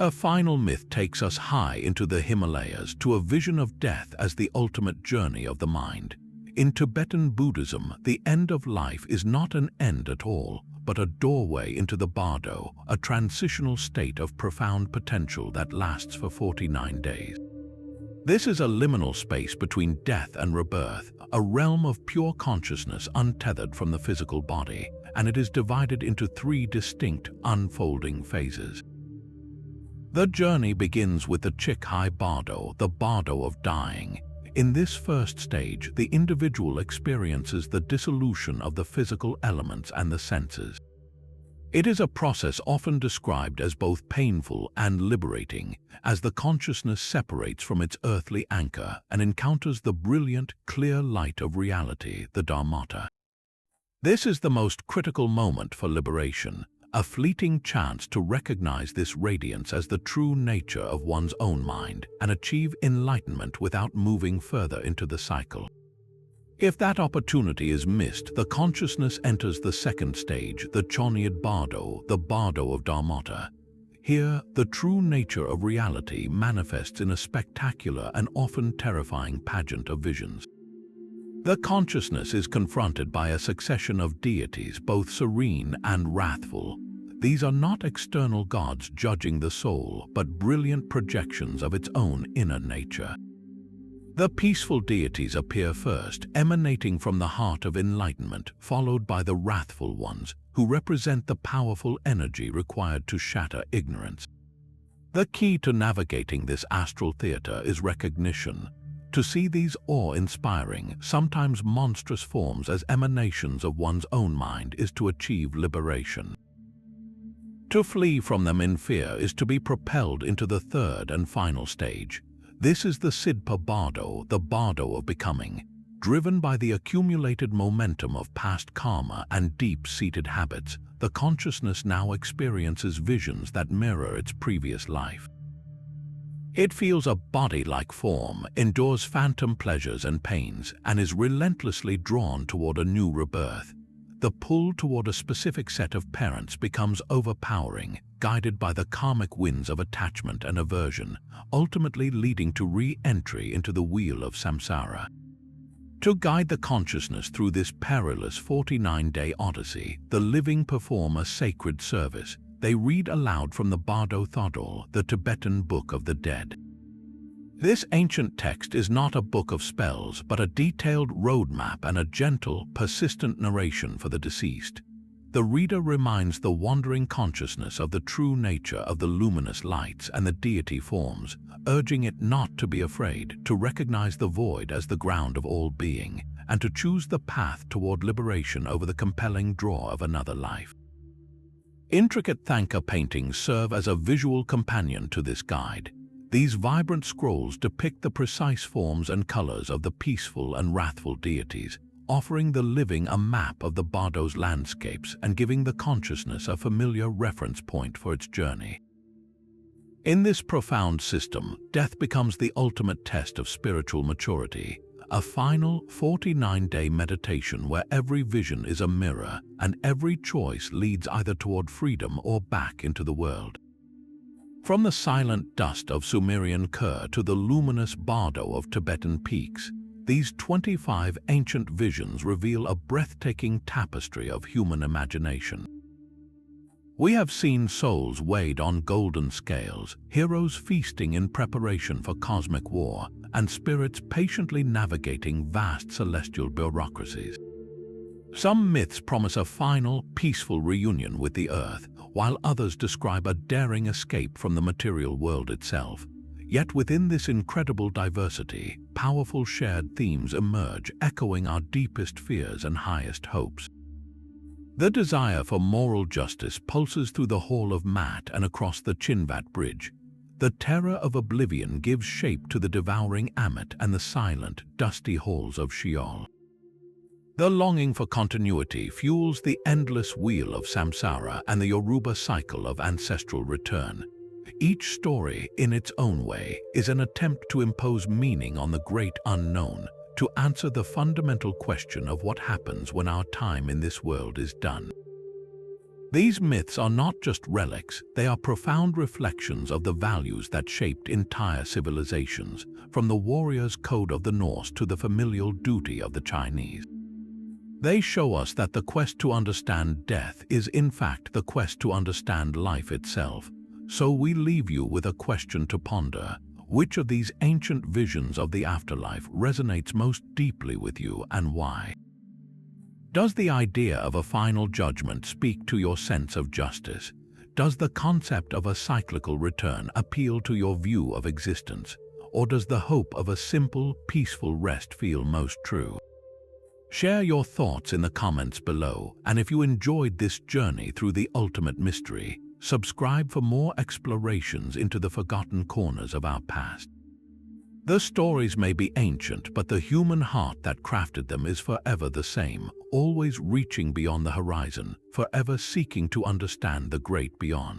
A final myth takes us high into the Himalayas to a vision of death as the ultimate journey of the mind. In Tibetan Buddhism, the end of life is not an end at all, but a doorway into the bardo, a transitional state of profound potential that lasts for 49 days. This is a liminal space between death and rebirth, a realm of pure consciousness untethered from the physical body, and it is divided into 3 distinct, unfolding phases. The journey begins with the Chikhai Bardo, the bardo of dying. In this first stage, the individual experiences the dissolution of the physical elements and the senses. It is a process often described as both painful and liberating, as the consciousness separates from its earthly anchor and encounters the brilliant, clear light of reality, the Dharmata. This is the most critical moment for liberation, a fleeting chance to recognize this radiance as the true nature of one's own mind and achieve enlightenment without moving further into the cycle. If that opportunity is missed, the consciousness enters the second stage, the Chonyad Bardo, the bardo of Dharmata. Here, the true nature of reality manifests in a spectacular and often terrifying pageant of visions. The consciousness is confronted by a succession of deities, both serene and wrathful. These are not external gods judging the soul, but brilliant projections of its own inner nature. The peaceful deities appear first, emanating from the heart of enlightenment, followed by the wrathful ones, who represent the powerful energy required to shatter ignorance. The key to navigating this astral theater is recognition. To see these awe-inspiring, sometimes monstrous forms as emanations of one's own mind is to achieve liberation. To flee from them in fear is to be propelled into the third and final stage. This is the Sidpa Bardo, the bardo of becoming. Driven by the accumulated momentum of past karma and deep-seated habits, the consciousness now experiences visions that mirror its previous life. It feels a body-like form, endures phantom pleasures and pains, and is relentlessly drawn toward a new rebirth. The pull toward a specific set of parents becomes overpowering, guided by the karmic winds of attachment and aversion, ultimately leading to re-entry into the wheel of samsara. To guide the consciousness through this perilous 49-day odyssey, the living perform a sacred service. They read aloud from the Bardo Thodol, the Tibetan Book of the Dead. This ancient text is not a book of spells, but a detailed roadmap and a gentle, persistent narration for the deceased. The reader reminds the wandering consciousness of the true nature of the luminous lights and the deity forms, urging it not to be afraid, to recognize the void as the ground of all being, and to choose the path toward liberation over the compelling draw of another life. Intricate Thangka paintings serve as a visual companion to this guide. These vibrant scrolls depict the precise forms and colors of the peaceful and wrathful deities, offering the living a map of the Bardo's landscapes and giving the consciousness a familiar reference point for its journey. In this profound system, death becomes the ultimate test of spiritual maturity, a final 49-day meditation where every vision is a mirror and every choice leads either toward freedom or back into the world. From the silent dust of Sumerian Kur to the luminous bardo of Tibetan peaks, these 25 ancient visions reveal a breathtaking tapestry of human imagination. We have seen souls weighed on golden scales, heroes feasting in preparation for cosmic war, and spirits patiently navigating vast celestial bureaucracies. Some myths promise a final, peaceful reunion with the earth, while others describe a daring escape from the material world itself. Yet within this incredible diversity, powerful shared themes emerge, echoing our deepest fears and highest hopes. The desire for moral justice pulses through the Hall of Maat and across the Chinvat Bridge. The terror of oblivion gives shape to the devouring Ammit and the silent, dusty halls of Sheol. The longing for continuity fuels the endless wheel of samsara and the Yoruba cycle of ancestral return. Each story, in its own way, is an attempt to impose meaning on the great unknown, to answer the fundamental question of what happens when our time in this world is done. These myths are not just relics, they are profound reflections of the values that shaped entire civilizations, from the warrior's code of the Norse to the familial duty of the Chinese. They show us that the quest to understand death is in fact the quest to understand life itself. So we leave you with a question to ponder. Which of these ancient visions of the afterlife resonates most deeply with you, and why? Does the idea of a final judgment speak to your sense of justice? Does the concept of a cyclical return appeal to your view of existence? Or does the hope of a simple, peaceful rest feel most true? Share your thoughts in the comments below, and if you enjoyed this journey through the ultimate mystery, subscribe for more explorations into the forgotten corners of our past. The stories may be ancient, but the human heart that crafted them is forever the same, always reaching beyond the horizon, forever seeking to understand the great beyond.